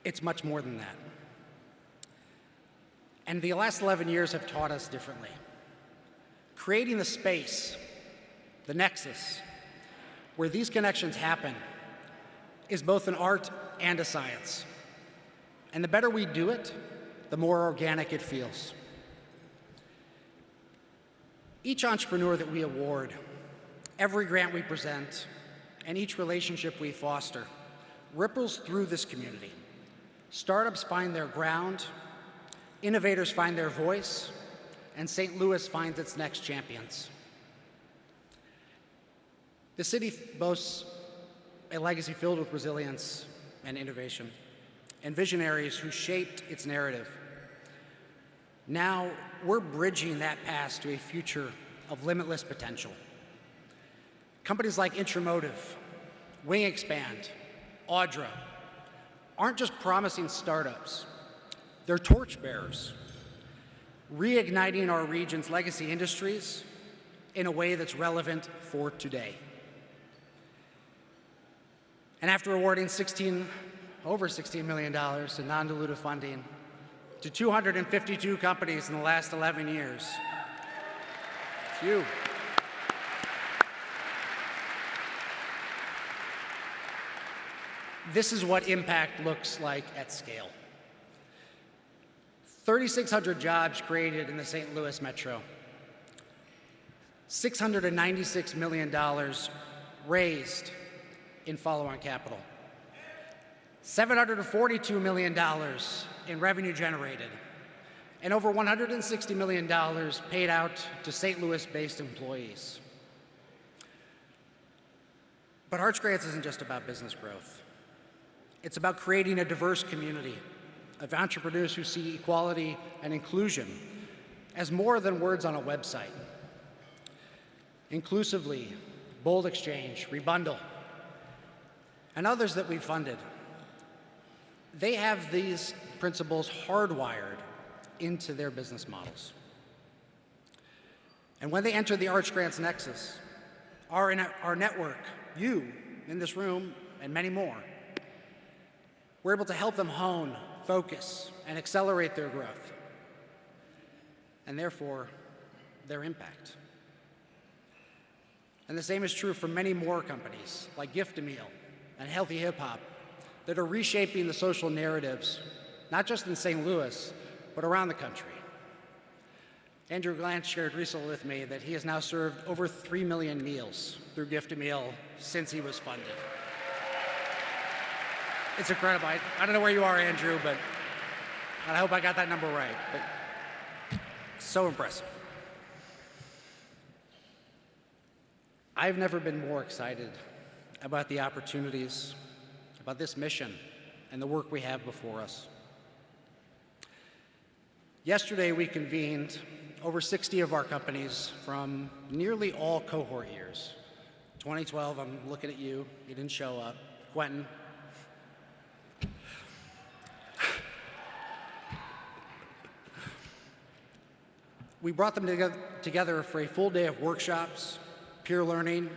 it's much more than that. And the last 11 years have taught us differently. Creating the space, the nexus, where these connections happen is both an art and a science. And the better we do it, the more organic it feels. Each entrepreneur that we award, every grant we present, and each relationship we foster ripples through this community. Startups find their ground, innovators find their voice, and St. Louis finds its next champions. The city boasts a legacy filled with resilience and innovation, and visionaries who shaped its narrative. Now, we're bridging that past to a future of limitless potential. Companies like Intramotive, WingExpand, Audra aren't just promising startups, they're torchbearers, reigniting our region's legacy industries in a way that's relevant for today. And after awarding over $16 million in non-dilutive funding to 252 companies in the last 11 years, it's you. This is what impact looks like at scale. 3,600 jobs created in the St. Louis metro. $696 million raised in follow-on capital. $742 million in revenue generated. And over $160 million paid out to St. Louis-based employees. But Arch Grants isn't just about business growth. It's about creating a diverse community of entrepreneurs who see equality and inclusion as more than words on a website. Inclusively, Bold Exchange, Rebundle, and others that we've funded, they have these principles hardwired into their business models. And when they enter the Arch Grants Nexus, our network, you in this room and many more, we're able to help them hone, focus, and accelerate their growth, and therefore, their impact. And the same is true for many more companies, like Gift-A-Meal and Healthy Hip Hop, that are reshaping the social narratives, not just in St. Louis, but around the country. Andrew Glantz shared recently with me that he has now served over 3 million meals through Gift-A-Meal since he was funded. It's incredible. I don't know where you are, Andrew, but I hope I got that number right. But so impressive. I've never been more excited about the opportunities, about this mission, and the work we have before us. Yesterday, we convened over 60 of our companies from nearly all cohort years. 2012, I'm looking at you. You didn't show up. Quentin. We brought them together for a full day of workshops, peer learning,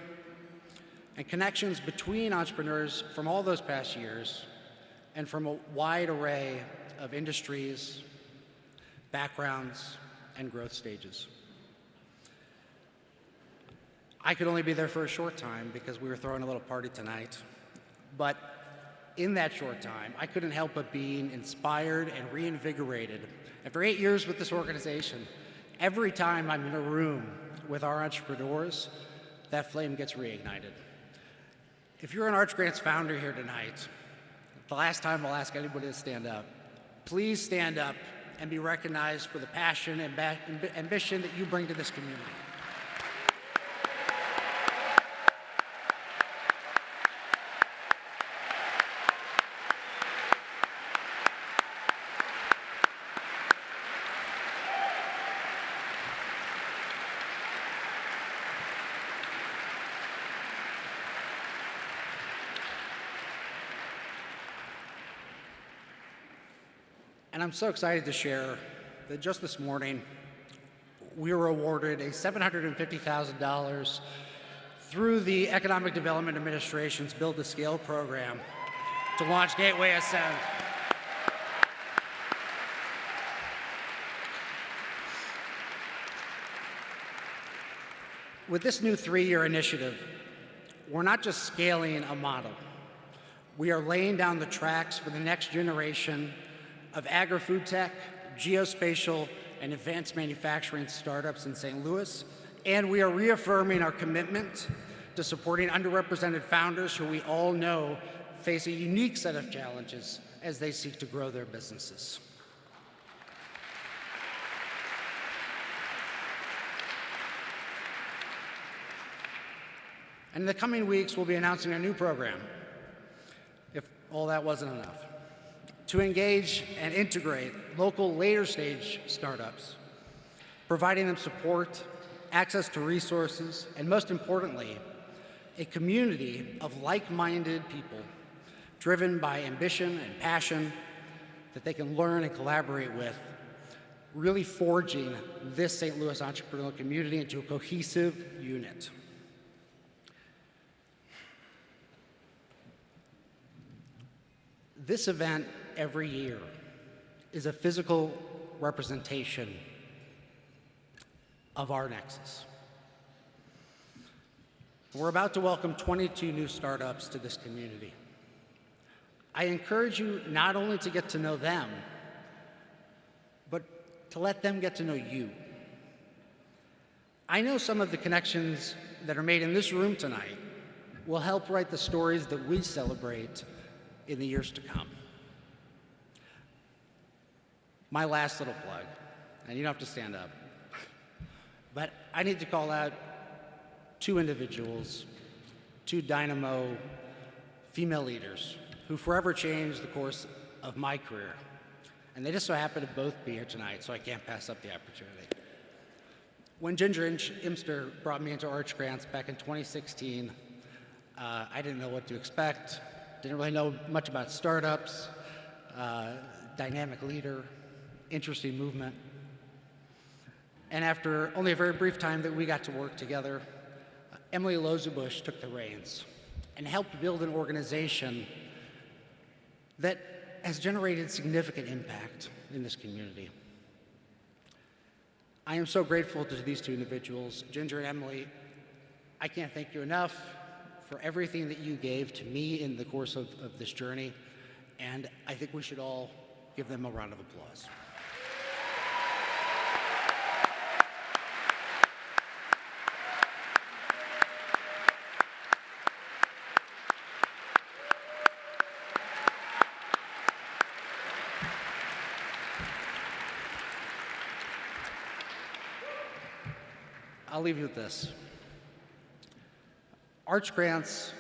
and connections between entrepreneurs from all those past years and from a wide array of industries, backgrounds, and growth stages. I could only be there for a short time because we were throwing a little party tonight, but in that short time, I couldn't help but being inspired and reinvigorated. After 8 years with this organization, every time I'm in a room with our entrepreneurs, that flame gets reignited. If you're an Arch Grants founder here tonight, the last time I'll ask anybody to stand up, please stand up and be recognized for the passion and ambition that you bring to this community. And I'm so excited to share that just this morning, we were awarded a $750,000 through the Economic Development Administration's Build to Scale program to launch Gateway Ascend. With this new 3-year initiative, we're not just scaling a model. We are laying down the tracks for the next generation of agri-food tech, geospatial, and advanced manufacturing startups in St. Louis, and we are reaffirming our commitment to supporting underrepresented founders who we all know face a unique set of challenges as they seek to grow their businesses. And in the coming weeks, we'll be announcing a new program, if all that wasn't enough, to engage and integrate local later-stage startups, providing them support, access to resources, and most importantly, a community of like-minded people driven by ambition and passion that they can learn and collaborate with, really forging this St. Louis entrepreneurial community into a cohesive unit. This event every year is a physical representation of our Nexus. We're about to welcome 22 new startups to this community. I encourage you not only to get to know them, but to let them get to know you. I know some of the connections that are made in this room tonight will help write the stories that we celebrate in the years to come. My last little plug, and you don't have to stand up, but I need to call out 2 individuals, 2 dynamo female leaders who forever changed the course of my career. And they just so happen to both be here tonight, so I can't pass up the opportunity. When Ginger Imster brought me into Arch Grants back in 2016, I didn't know what to expect, didn't really know much about startups, dynamic leader, interesting movement. And after only a very brief time that we got to work together, Emily Lozubush took the reins and helped build an organization that has generated significant impact in this community. I am so grateful to these 2 individuals. Ginger and Emily, I can't thank you enough for everything that you gave to me in the course of this journey, and I think we should all give them a round of applause. I'll leave you with this. Arch grants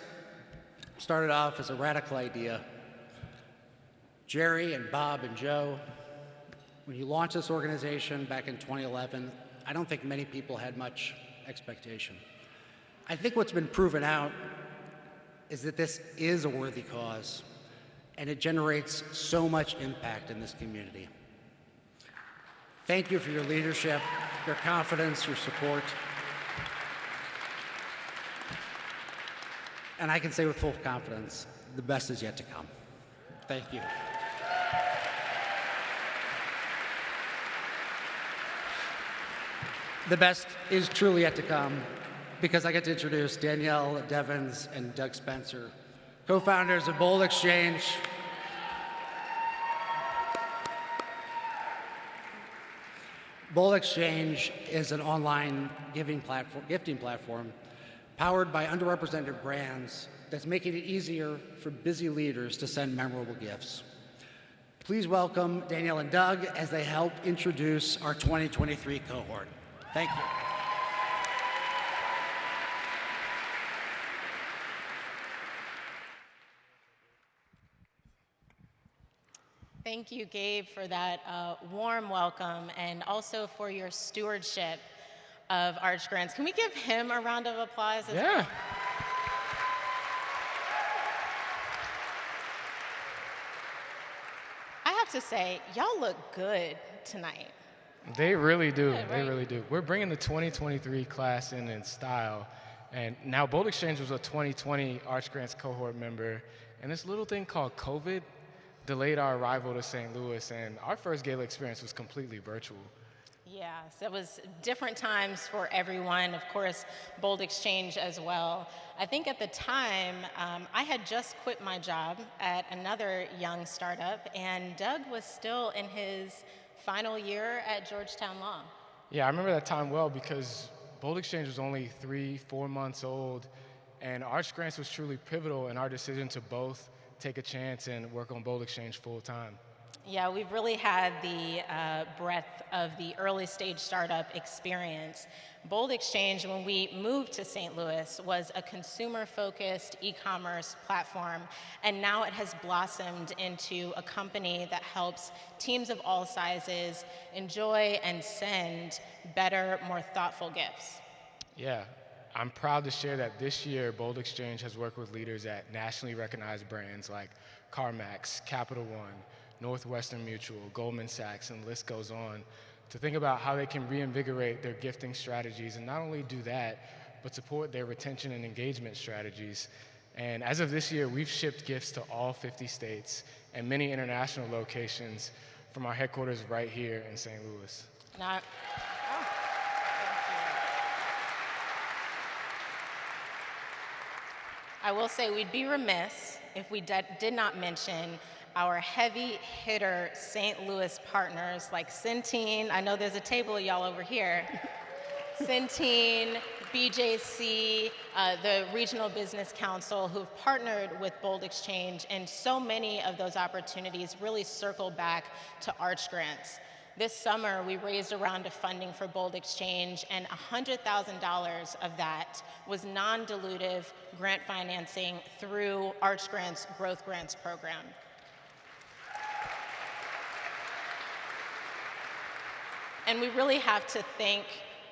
started off as a radical idea. Jerry and Bob and Joe, when you launched this organization back in 2011, I don't think many people had much expectation. I think what's been proven out is that this is a worthy cause, and it generates so much impact in this community. Thank you for your leadership, your confidence, your support. And I can say with full confidence, the best is yet to come. Thank you. The best is truly yet to come because I get to introduce Danielle Devins and Doug Spencer, co-founders of Bold Exchange. Bold Exchange is an online gifting platform powered by underrepresented brands that's making it easier for busy leaders to send memorable gifts. Please welcome Danielle and Doug as they help introduce our 2023 cohort. Thank you. Thank you, Gabe, for that warm welcome and also for your stewardship of Arch Grants. Can we give him a round of applause as well? I have to say, y'all look good tonight. They really do. Good, They right? really do. We're bringing the 2023 class in style. And now Bold Exchange was a 2020 Arch Grants cohort member. And this little thing called COVID delayed our arrival to St. Louis. And our first Gala experience was completely virtual. Yeah, so it was different times for everyone, of course, Bold Exchange as well. I think at the time, I had just quit my job at another young startup, and Doug was still in his final year at Georgetown Law. Yeah, I remember that time well because Bold Exchange was only 3-4 months old, and Arch Grants was truly pivotal in our decision to both take a chance and work on Bold Exchange full time. Yeah, we've really had the breadth of the early stage startup experience. Bold Exchange, when we moved to St. Louis, was a consumer-focused e-commerce platform, and now it has blossomed into a company that helps teams of all sizes enjoy and send better, more thoughtful gifts. Yeah, I'm proud to share that this year, Bold Exchange has worked with leaders at nationally recognized brands like CarMax, Capital One, Northwestern Mutual, Goldman Sachs, and the list goes on, to think about how they can reinvigorate their gifting strategies and not only do that, but support their retention and engagement strategies. And as of this year, we've shipped gifts to all 50 states and many international locations from our headquarters right here in St. Louis. Now, I will say we'd be remiss if we did not mention our heavy hitter St. Louis partners like Centene. I know there's a table of y'all over here. Centene, BJC, the Regional Business Council, who've partnered with Bold Exchange, and so many of those opportunities really circle back to Arch Grants. This summer, we raised a round of funding for Bold Exchange, and $100,000 of that was non-dilutive grant financing through Arch Grants' Growth Grants program. And we really have to thank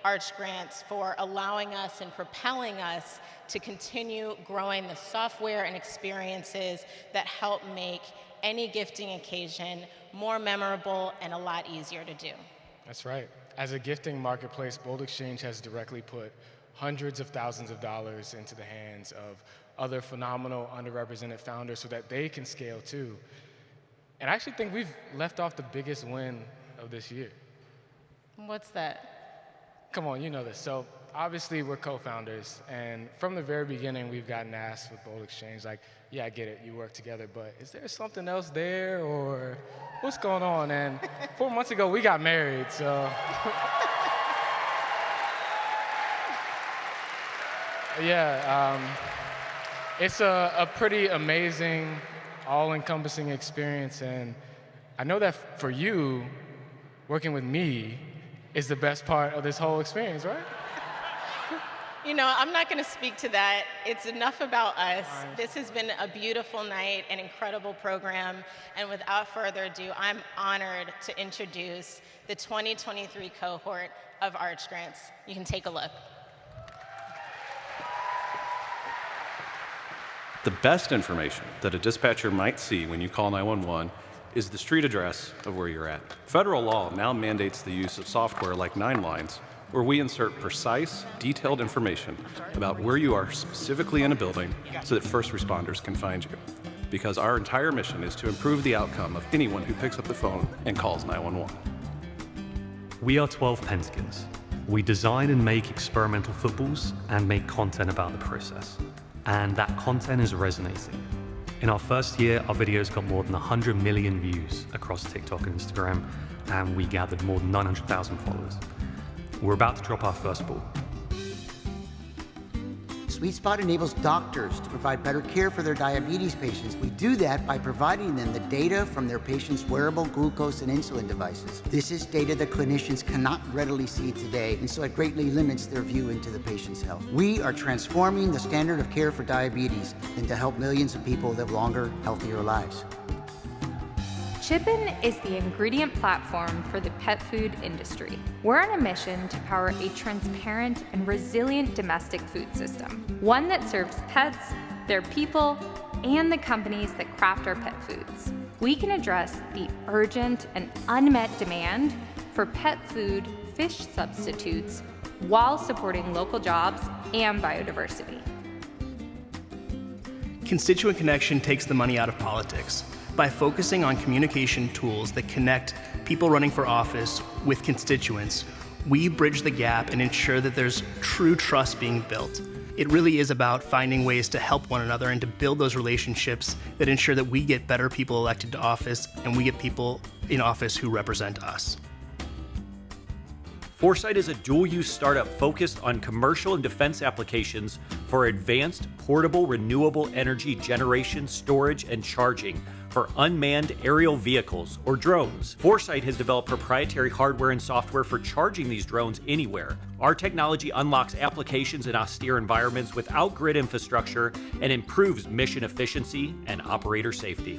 Arch Grants for allowing us and propelling us to continue growing the software and experiences that help make any gifting occasion more memorable and a lot easier to do. That's right. As a gifting marketplace, Bold Exchange has directly put hundreds of thousands of dollars into the hands of other phenomenal underrepresented founders so that they can scale too. And I actually think we've left off the biggest win of this year. What's that? Come on, you know this. So obviously we're co-founders, and from the very beginning we've gotten asked with Bold Exchange, like, yeah, I get it, you work together, but is there something else there, or what's going on? And 4 months ago we got married, so. Yeah, it's a pretty amazing, all-encompassing experience, and I know that for you, working with me is the best part of this whole experience, right? You know, I'm not going to speak to that. It's enough about us. This has been a beautiful night, an incredible program, and without further ado, I'm honored to introduce the 2023 cohort of Arch Grants. You can take a look. The best information that a dispatcher might see when you call 911 is the street address of where you're at. Federal law now mandates the use of software like 9lines, where we insert precise, detailed information about where you are specifically in a building so that first responders can find you. Because our entire mission is to improve the outcome of anyone who picks up the phone and calls 911. We are 12 Pentagons. We design and make experimental footballs and make content about the process. And that content is resonating. In our first year, our videos got more than 100 million views across TikTok and Instagram, and we gathered more than 900,000 followers. We're about to drop our first ball. Sweet Spot enables doctors to provide better care for their diabetes patients. We do that by providing them the data from their patients' wearable glucose and insulin devices. This is data that clinicians cannot readily see today, and so it greatly limits their view into the patient's health. We are transforming the standard of care for diabetes and to help millions of people live longer, healthier lives. Chippin is the ingredient platform for the pet food industry. We're on a mission to power a transparent and resilient domestic food system, one that serves pets, their people, and the companies that craft our pet foods. We can address the urgent and unmet demand for pet food fish substitutes while supporting local jobs and biodiversity. Constituent Connection takes the money out of politics by focusing on communication tools that connect people running for office with constituents. We bridge the gap and ensure that there's true trust being built. It really is about finding ways to help one another and to build those relationships that ensure that we get better people elected to office and we get people in office who represent us. Foresight is a dual-use startup focused on commercial and defense applications for advanced, portable, renewable energy generation, storage, and charging for unmanned aerial vehicles, or drones. Foresight has developed proprietary hardware and software for charging these drones anywhere. Our technology unlocks applications in austere environments without grid infrastructure and improves mission efficiency and operator safety.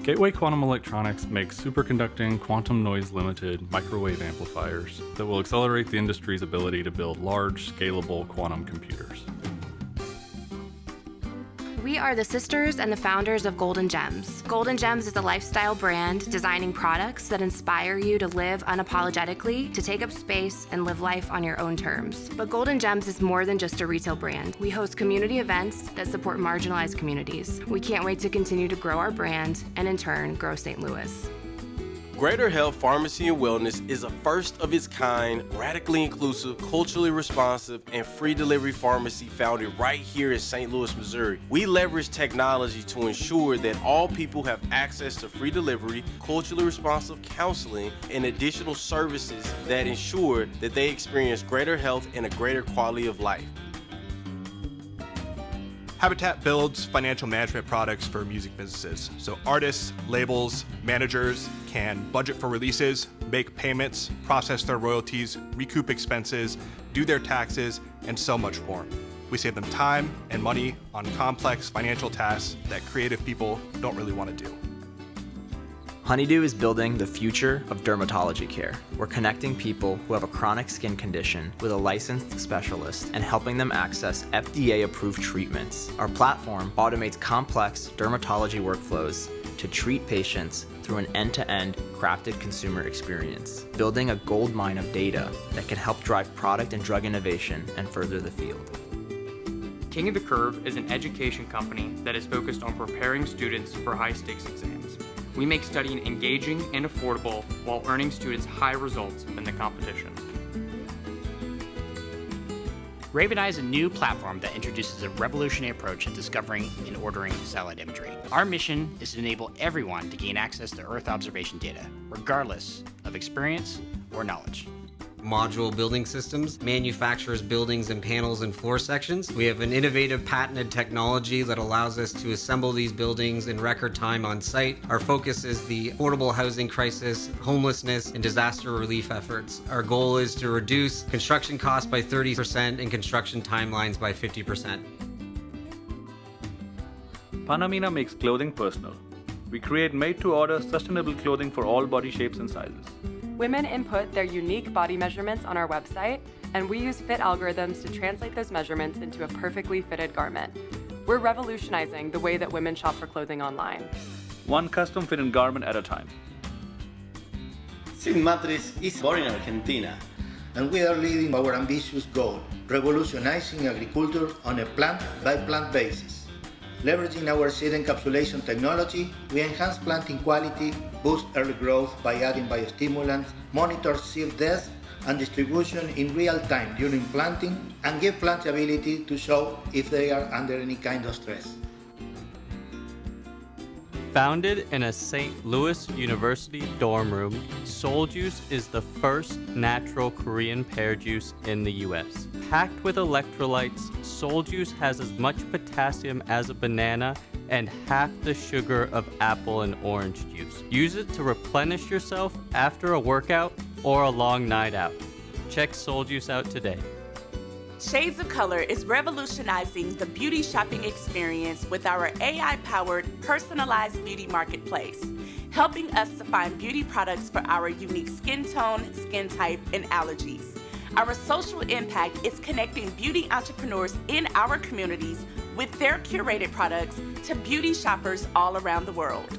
Gateway Quantum Electronics makes superconducting, quantum noise limited microwave amplifiers that will accelerate the industry's ability to build large, scalable quantum computers. We are the sisters and the founders of Golden Gems. Golden Gems is a lifestyle brand designing products that inspire you to live unapologetically, to take up space and live life on your own terms. But Golden Gems is more than just a retail brand. We host community events that support marginalized communities. We can't wait to continue to grow our brand and in turn grow St. Louis. Greater Health Pharmacy and Wellness is a first-of-its-kind, radically inclusive, culturally responsive, and free delivery pharmacy founded right here in St. Louis, Missouri. We leverage technology to ensure that all people have access to free delivery, culturally responsive counseling, and additional services that ensure that they experience greater health and a greater quality of life. Habitat builds financial management products for music businesses. So artists, labels, managers can budget for releases, make payments, process their royalties, recoup expenses, do their taxes, and so much more. We save them time and money on complex financial tasks that creative people don't really want to do. Honeydew is building the future of dermatology care. We're connecting people who have a chronic skin condition with a licensed specialist and helping them access FDA-approved treatments. Our platform automates complex dermatology workflows to treat patients through an end-to-end crafted consumer experience, building a gold mine of data that can help drive product and drug innovation and further the field. King of the Curve is an education company that is focused on preparing students for high-stakes exams. We make studying engaging and affordable while earning students high results in the competition. Raven is a new platform that introduces a revolutionary approach to discovering and ordering satellite imagery. Our mission is to enable everyone to gain access to Earth observation data, regardless of experience or knowledge. modular building systems, manufactures buildings and panels and floor sections. We have an innovative patented technology that allows us to assemble these buildings in record time on site. Our focus is the affordable housing crisis, homelessness, and disaster relief efforts. Our goal is to reduce construction costs by 30% and construction timelines by 50%. Panamina makes clothing personal. We create made-to-order sustainable clothing for all body shapes and sizes. Women input their unique body measurements on our website, and we use fit algorithms to translate those measurements into a perfectly fitted garment. We're revolutionizing the way that women shop for clothing online. One custom fitting garment at a time. Sin Matrix is born in Argentina, and we are leading our ambitious goal, revolutionizing agriculture on a plant-by-plant basis. Leveraging our seed encapsulation technology, we enhance planting quality, boost early growth by adding biostimulants, monitor seed death and distribution in real time during planting, and give plants the ability to show if they are under any kind of stress. Founded in a St. Louis University dorm room, Soul Juice is the first natural Korean pear juice in the US. Packed with electrolytes, Soul Juice has as much potassium as a banana and half the sugar of apple and orange juice. Use it to replenish yourself after a workout or a long night out. Check Soul Juice out today. Shades of Color is revolutionizing the beauty shopping experience with our AI-powered personalized beauty marketplace, helping us to find beauty products for our unique skin tone, skin type, and allergies. Our social impact is connecting beauty entrepreneurs in our communities with their curated products to beauty shoppers all around the world.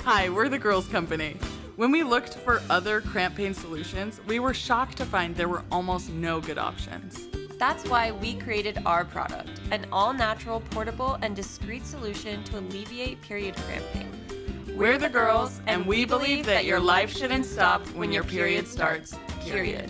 Hi, we're the Girls Company. When we looked for other cramp pain solutions, we were shocked to find there were almost no good options. That's why we created our product, an all-natural, portable, and discreet solution to alleviate period cramp pain. We're the girls, and we believe that your life shouldn't stop when your period starts, period.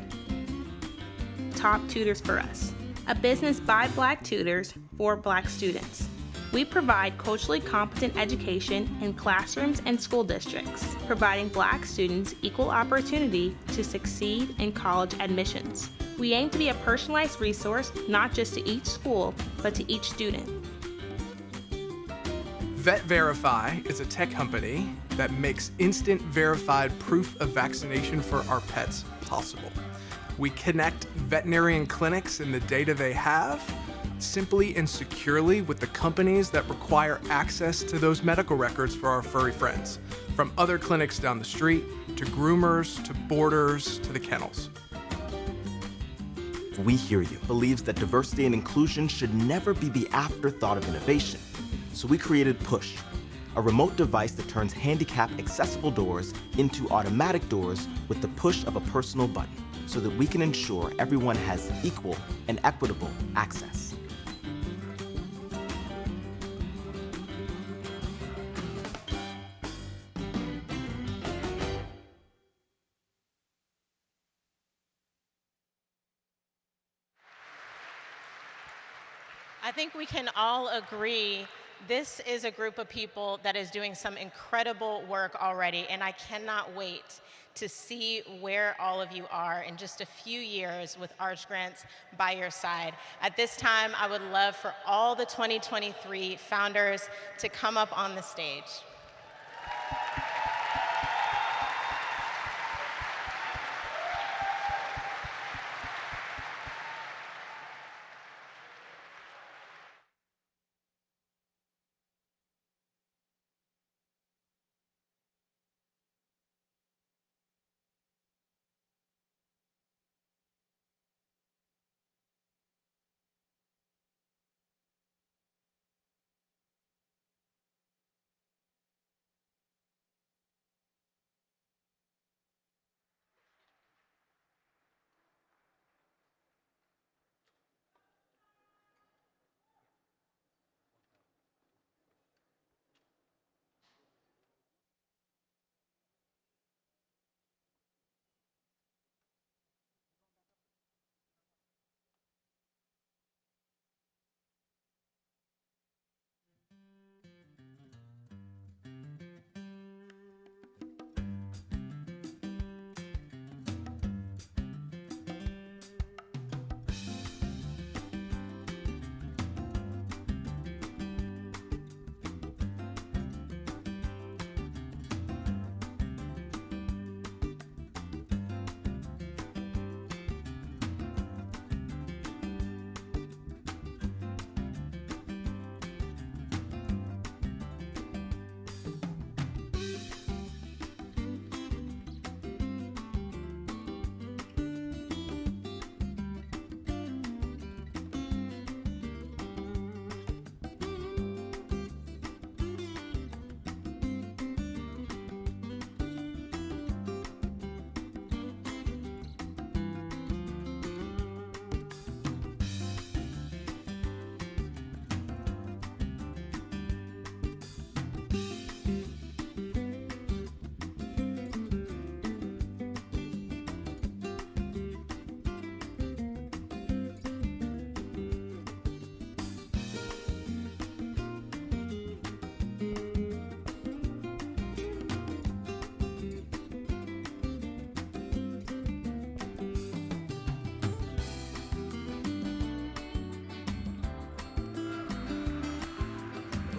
Top Tutors for Us, a business by Black tutors for Black students. We provide culturally competent education in classrooms and school districts, providing Black students equal opportunity to succeed in college admissions. We aim to be a personalized resource not just to each school, but to each student. Vet Verify is a tech company that makes instant verified proof of vaccination for our pets possible. We connect veterinarian clinics and the data they have simply and securely with the companies that require access to those medical records for our furry friends, from other clinics down the street, to groomers, to boarders, to the kennels. We Hear You believes that diversity and inclusion should never be the afterthought of innovation. So we created Push, a remote device that turns handicapped accessible doors into automatic doors with the push of a personal button, so that we can ensure everyone has equal and equitable access. I think we can all agree this is a group of people that is doing some incredible work already, and I cannot wait to see where all of you are in just a few years with Arch Grants by your side. At this time, I would love for all the 2023 founders to come up on the stage.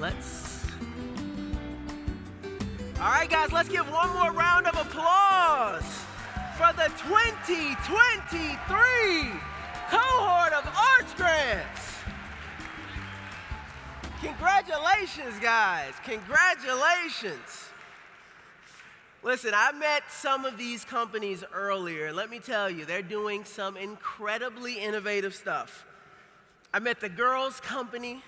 All right, guys, let's give one more round of applause for the 2023 Cohort of Arts Grants. Congratulations, guys. Congratulations. Listen, I met some of these companies earlier. Let me tell you, they're doing some incredibly innovative stuff. I met the girls' company.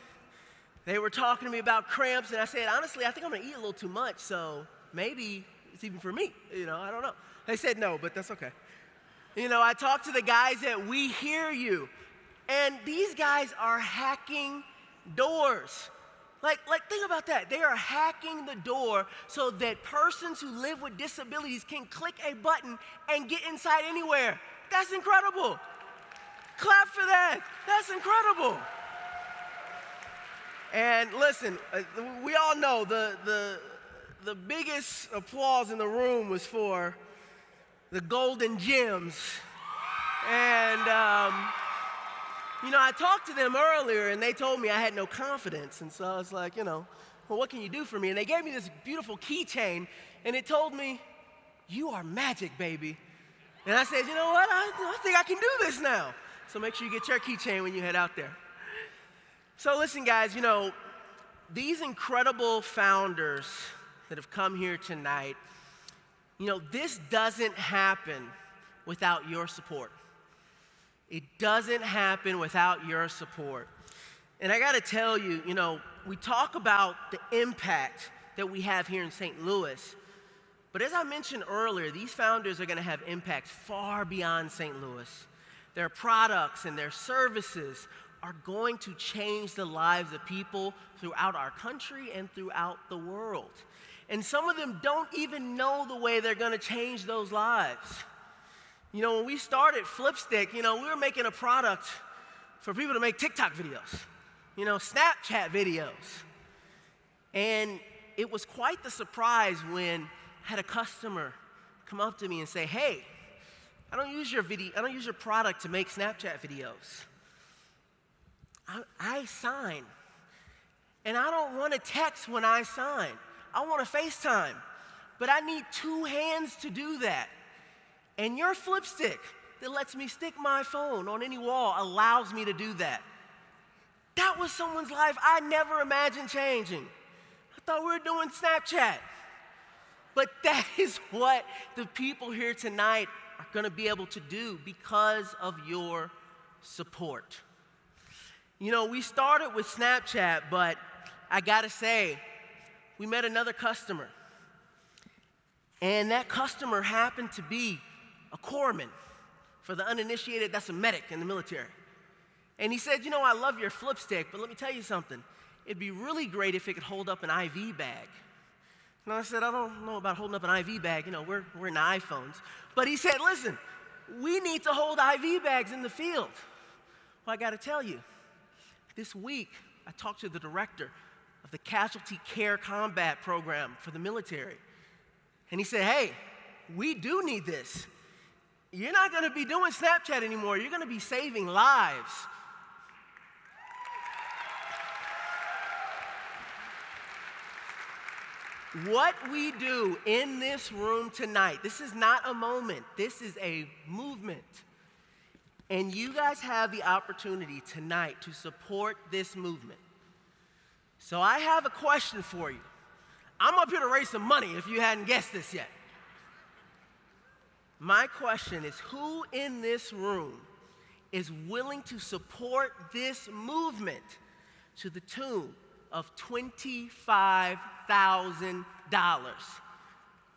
They were talking to me about cramps, and I said, honestly, I think I'm gonna eat a little too much, so maybe it's even for me. I don't know. They said no, but that's okay. I talked to the guys at We Hear You, and these guys are hacking doors. Like think about that. They are hacking the door so that persons who live with disabilities can click a button and get inside anywhere. That's incredible. Clap for that. That's incredible. And listen, we all know the biggest applause in the room was for the golden gems. And, I talked to them earlier, and they told me I had no confidence. And so I was like, well, what can you do for me? And they gave me this beautiful keychain, and it told me, you are magic, baby. And I said, you know what? I think I can do this now. So make sure you get your keychain when you head out there. So listen, guys, these incredible founders that have come here tonight, this doesn't happen without your support. It doesn't happen without your support. And I gotta tell you, we talk about the impact that we have here in St. Louis, but as I mentioned earlier, these founders are gonna have impacts far beyond St. Louis. Their products and their services are going to change the lives of people throughout our country and throughout the world. And some of them don't even know the way they're gonna change those lives. When we started Flipstick, we were making a product for people to make TikTok videos, Snapchat videos. And it was quite the surprise when I had a customer come up to me and say, hey, I don't use your product to make Snapchat videos. I sign. And I don't want to text when I sign. I want to FaceTime. But I need 2 hands to do that. And your Flipstick that lets me stick my phone on any wall allows me to do that. That was someone's life I never imagined changing. I thought we were doing Snapchat. But that is what the people here tonight are going to be able to do because of your support. We started with Snapchat, but I gotta say, we met another customer. And that customer happened to be a corpsman. For the uninitiated, that's a medic in the military. And he said, I love your Flipstick, but let me tell you something. It'd be really great if it could hold up an IV bag. And I said, I don't know about holding up an IV bag. We're in the iPhones. But he said, listen, we need to hold IV bags in the field. Well, I got to tell you, this week, I talked to the director of the Casualty Care Combat Program for the military. And he said, hey, we do need this. You're not going to be doing Snapchat anymore. You're going to be saving lives. What we do in this room tonight, this is not a moment. This is a movement. And you guys have the opportunity tonight to support this movement. So I have a question for you. I'm up here to raise some money if you hadn't guessed this yet. My question is, who in this room is willing to support this movement to the tune of $25,000?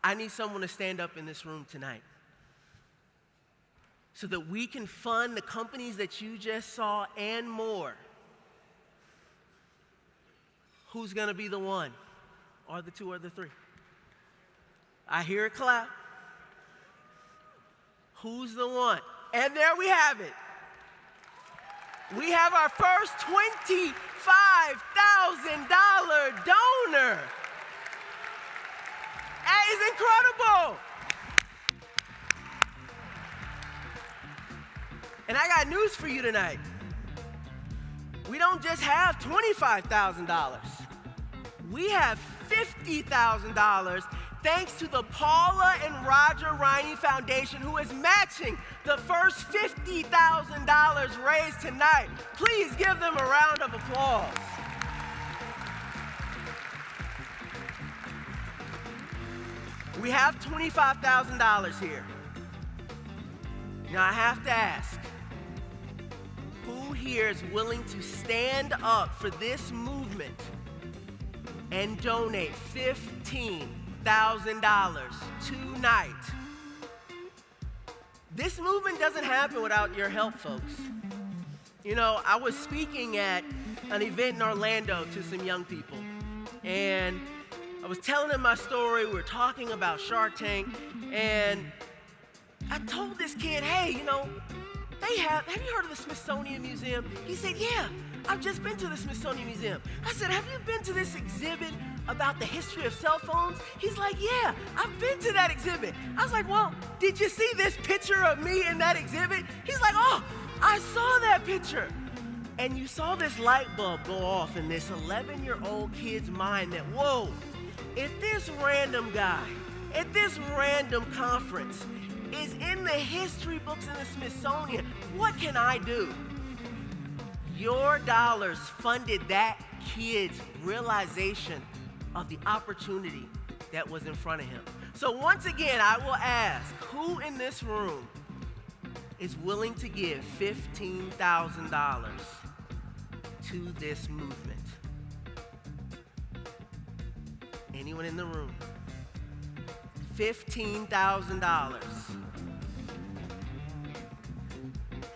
I need someone to stand up in this room tonight so that we can fund the companies that you just saw and more. Who's gonna be the one, or the two, or the three? I hear a clap. Who's the one? And there we have it. We have our first $25,000 donor. That is incredible. And I got news for you tonight. We don't just have $25,000. We have $50,000 thanks to the Paula and Roger Riney Foundation, who is matching the first $50,000 raised tonight. Please give them a round of applause. We have $25,000 here. Now I have to ask, who here is willing to stand up for this movement and donate $15,000 tonight? This movement doesn't happen without your help, folks. You know, I was speaking at an event in Orlando to some young people, and I was telling them my story. We were talking about Shark Tank, and I told this kid, hey, you know, have you heard of the Smithsonian Museum? He said, yeah, I've just been to the Smithsonian Museum. I said, have you been to this exhibit about the history of cell phones? He's like, yeah, I've been to that exhibit. I was like, well, did you see this picture of me in that exhibit? He's like, oh, I saw that picture. And you saw this light bulb go off in this 11-year-old kid's mind that, whoa, if this random guy at this random conference is in the history books in the Smithsonian, what can I do? Your dollars funded that kid's realization of the opportunity that was in front of him. So once again, I will ask, who in this room is willing to give $15,000 to this movement? Anyone in the room? $15,000.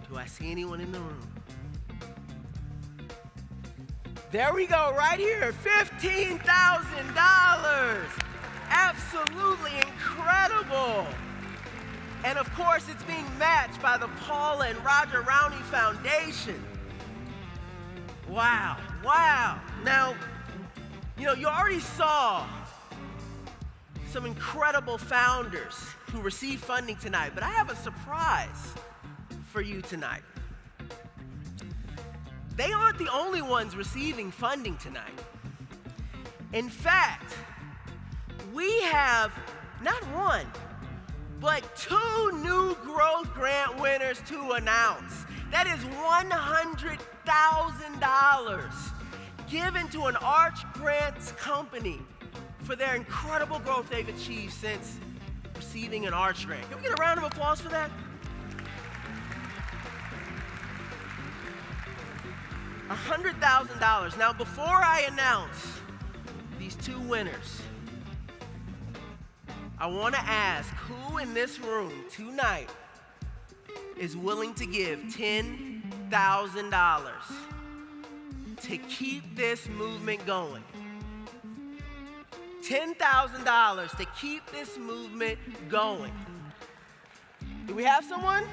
Do I see anyone in the room? There we go, right here, $15,000. Absolutely incredible. And of course, it's being matched by the Paula and Roger Riney Foundation. Wow, wow. Now, you know, you already saw some incredible founders who received funding tonight, but I have a surprise for you tonight. They aren't the only ones receiving funding tonight. In fact, we have not one, but 2 new growth grant winners to announce. That is $100,000 given to an Arch Grants company for their incredible growth they've achieved since receiving an Arch Grant. Can we get a round of applause for that? $100,000. Now, before I announce these 2 winners, I want to ask who in this room tonight is willing to give $10,000 to keep this movement going. $10,000 to keep this movement going. Do we have someone?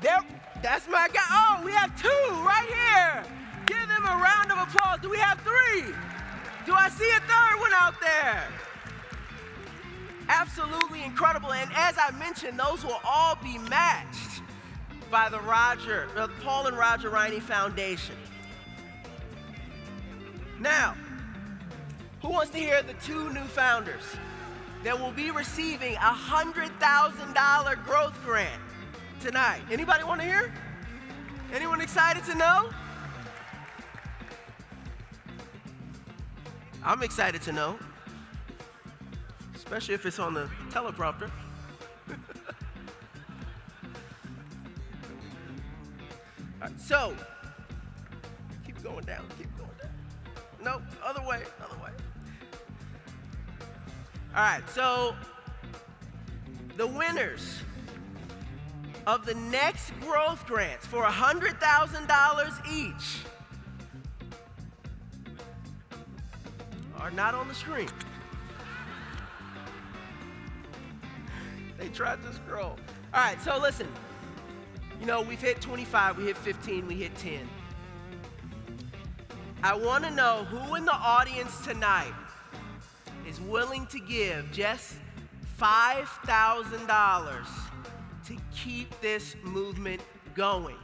There, that's my guy. Oh, we have 2 right here. Give them a round of applause. Do we have 3? Do I see a 3rd one out there? Absolutely incredible. And as I mentioned, those will all be matched by the Paul and Roger Riney Foundation. Now, who wants to hear the 2 new founders that will be receiving a $100,000 growth grant tonight? Anybody want to hear? Anyone excited to know? I'm excited to know, especially if it's on the teleprompter. All right, so, keep going down, keep going down. No, other way, other way. All right, so the winners of the next growth grants for $100,000 each are not on the screen. They tried to scroll. All right, so listen. You know, we've hit 25, we hit 15, we hit 10. I want to know who in the audience tonight is willing to give just $5,000 to keep this movement going.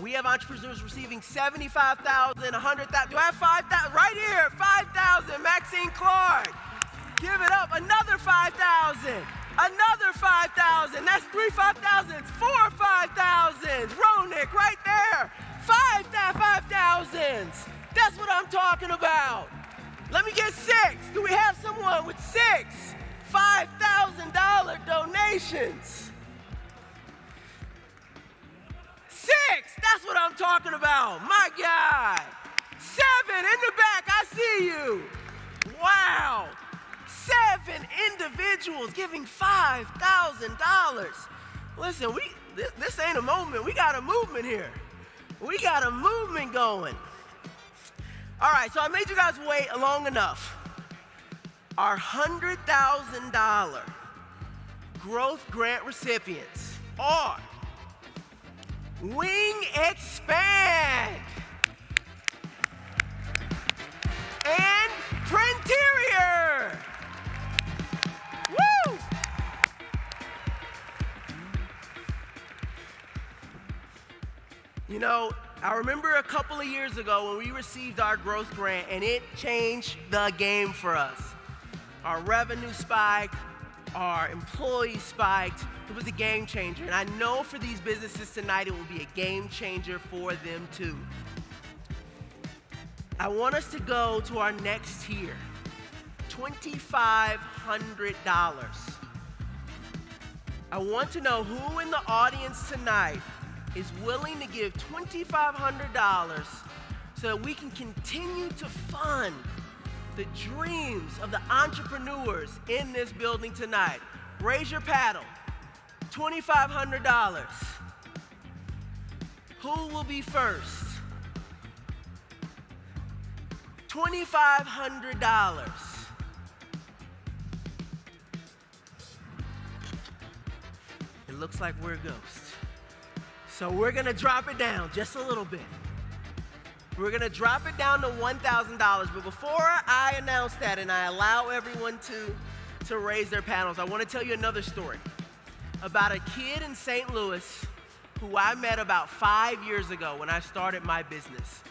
We have entrepreneurs receiving $75,000, $100,000. Do I have 5,000? Right here, 5,000. Maxine Clark. Give it up. Another 5,000. Another 5,000. That's 3 5,000s. 4 5,000s. Ronick, right there. 5,000s. That's what I'm talking about. Let me get 6. Do we have someone with 6 $5,000 donations? 6. That's what I'm talking about. My God. 7 in the back. I see you. Wow. 7 individuals giving $5,000. Listen, this ain't a moment. We got a movement here. We got a movement going. All right, so I made you guys wait long enough. Our $100,000 growth grant recipients are Wing Expand and Printerior. Woo! You know, I remember a couple of years ago when we received our growth grant, and it changed the game for us. Our revenue spiked, our employees spiked. It was a game changer, and I know for these businesses tonight, it will be a game changer for them too. I want us to go to our next tier, $2,500. I want to know who in the audience tonight is willing to give $2,500 so that we can continue to fund the dreams of the entrepreneurs in this building tonight. Raise your paddle. $2,500. Who will be first? $2,500. It looks like we're a ghost. So we're gonna drop it down just a little bit. We're gonna drop it down to $1,000, but before I announce that and I allow everyone to raise their paddles, I wanna tell you another story about a kid in St. Louis who I met about 5 years ago when I started my business.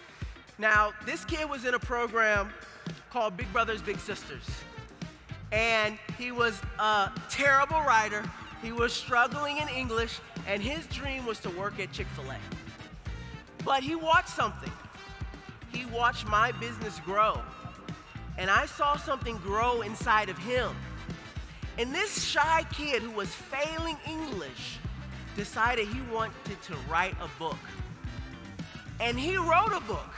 Now, this kid was in a program called Big Brothers Big Sisters, and he was a terrible writer. He was struggling in English, and his dream was to work at Chick-fil-A. But he watched something. He watched my business grow, and I saw something grow inside of him. And this shy kid who was failing English decided he wanted to write a book. And he wrote a book,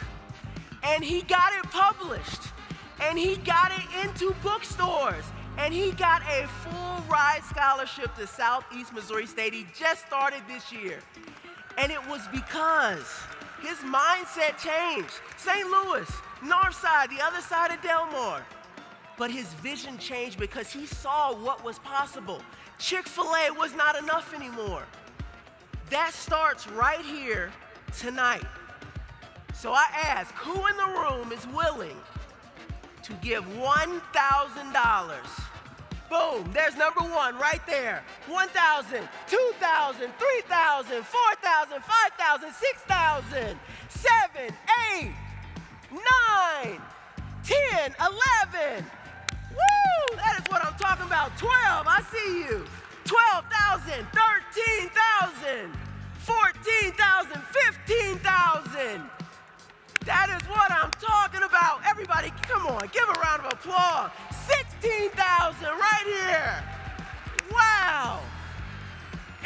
and he got it published, and he got it into bookstores, and he got a full ride scholarship to Southeast Missouri State. He just started this year. And it was because his mindset changed. St. Louis, north side, the other side of Delmar. But his vision changed because he saw what was possible. Chick-fil-A was not enough anymore. That starts right here tonight. So I ask, who in the room is willing to give $1,000? Boom, there's number one right there. 1,000, 2,000, 3,000, 4,000, 5,000, 6,000, 7, 8, 9, 10, 11. Woo, that is what I'm talking about. 12, I see you. 12,000, 13,000, 14,000, 15,000. That is what I'm talking about. Everybody, come on, give a round of applause. 16,000 right here. Wow.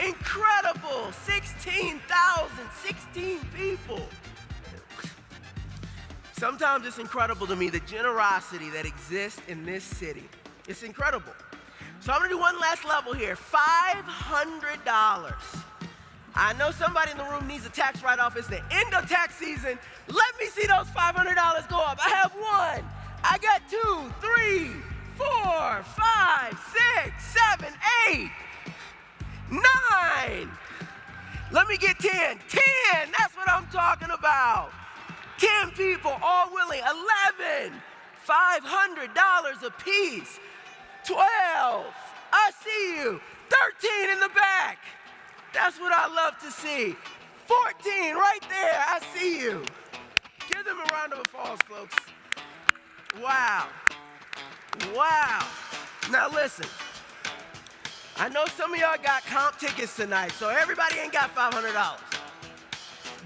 Incredible. 16,000, 16 people. Sometimes it's incredible to me, the generosity that exists in this city. It's incredible. So I'm gonna do one last level here, $500. I know somebody in the room needs a tax write-off. It's the end of tax season. Let me see those $500 go up. I have 1, I got 2, 3, 4, 5, 6, 7, 8, 9. Let me get 10. 10, that's what I'm talking about. 10 people, all willing. 11, $500 a piece. 12, I see you. 13 in the back. That's what I love to see. 14, right there. I see you. Give them a round of applause, folks. Wow. Wow. Now listen, I know some of y'all got comp tickets tonight, so everybody ain't got $500.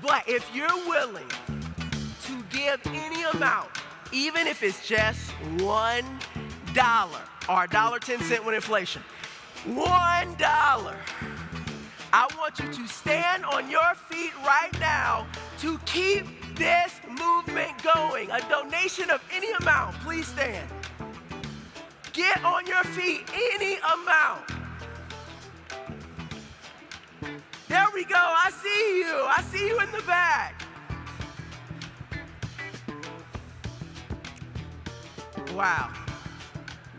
But if you're willing to give any amount, even if it's just $1 or $1.10 with inflation, $1, I want you to stand on your feet right now to keep this movement going. A donation of any amount, please stand. Get on your feet, any amount. There we go, I see you. I see you in the back. Wow.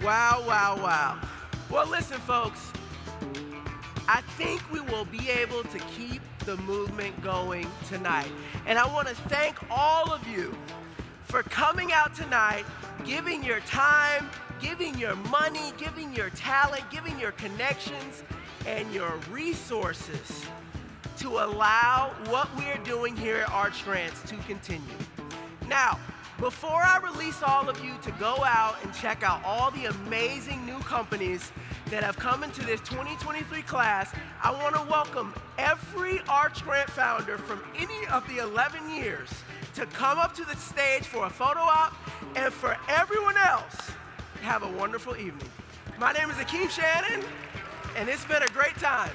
Wow, wow, wow. Well, listen, folks. I think we will be able to keep the movement going tonight. And I want to thank all of you for coming out tonight, giving your time, giving your money, giving your talent, giving your connections and your resources to allow what we're doing here at Arch Grants to continue. Now, before I release all of you to go out and check out all the amazing new companies that have come into this 2023 class, I want to welcome every Arch Grant founder from any of the 11 years to come up to the stage for a photo op, and for everyone else, have a wonderful evening. My name is Akeem Shannon, and it's been a great time.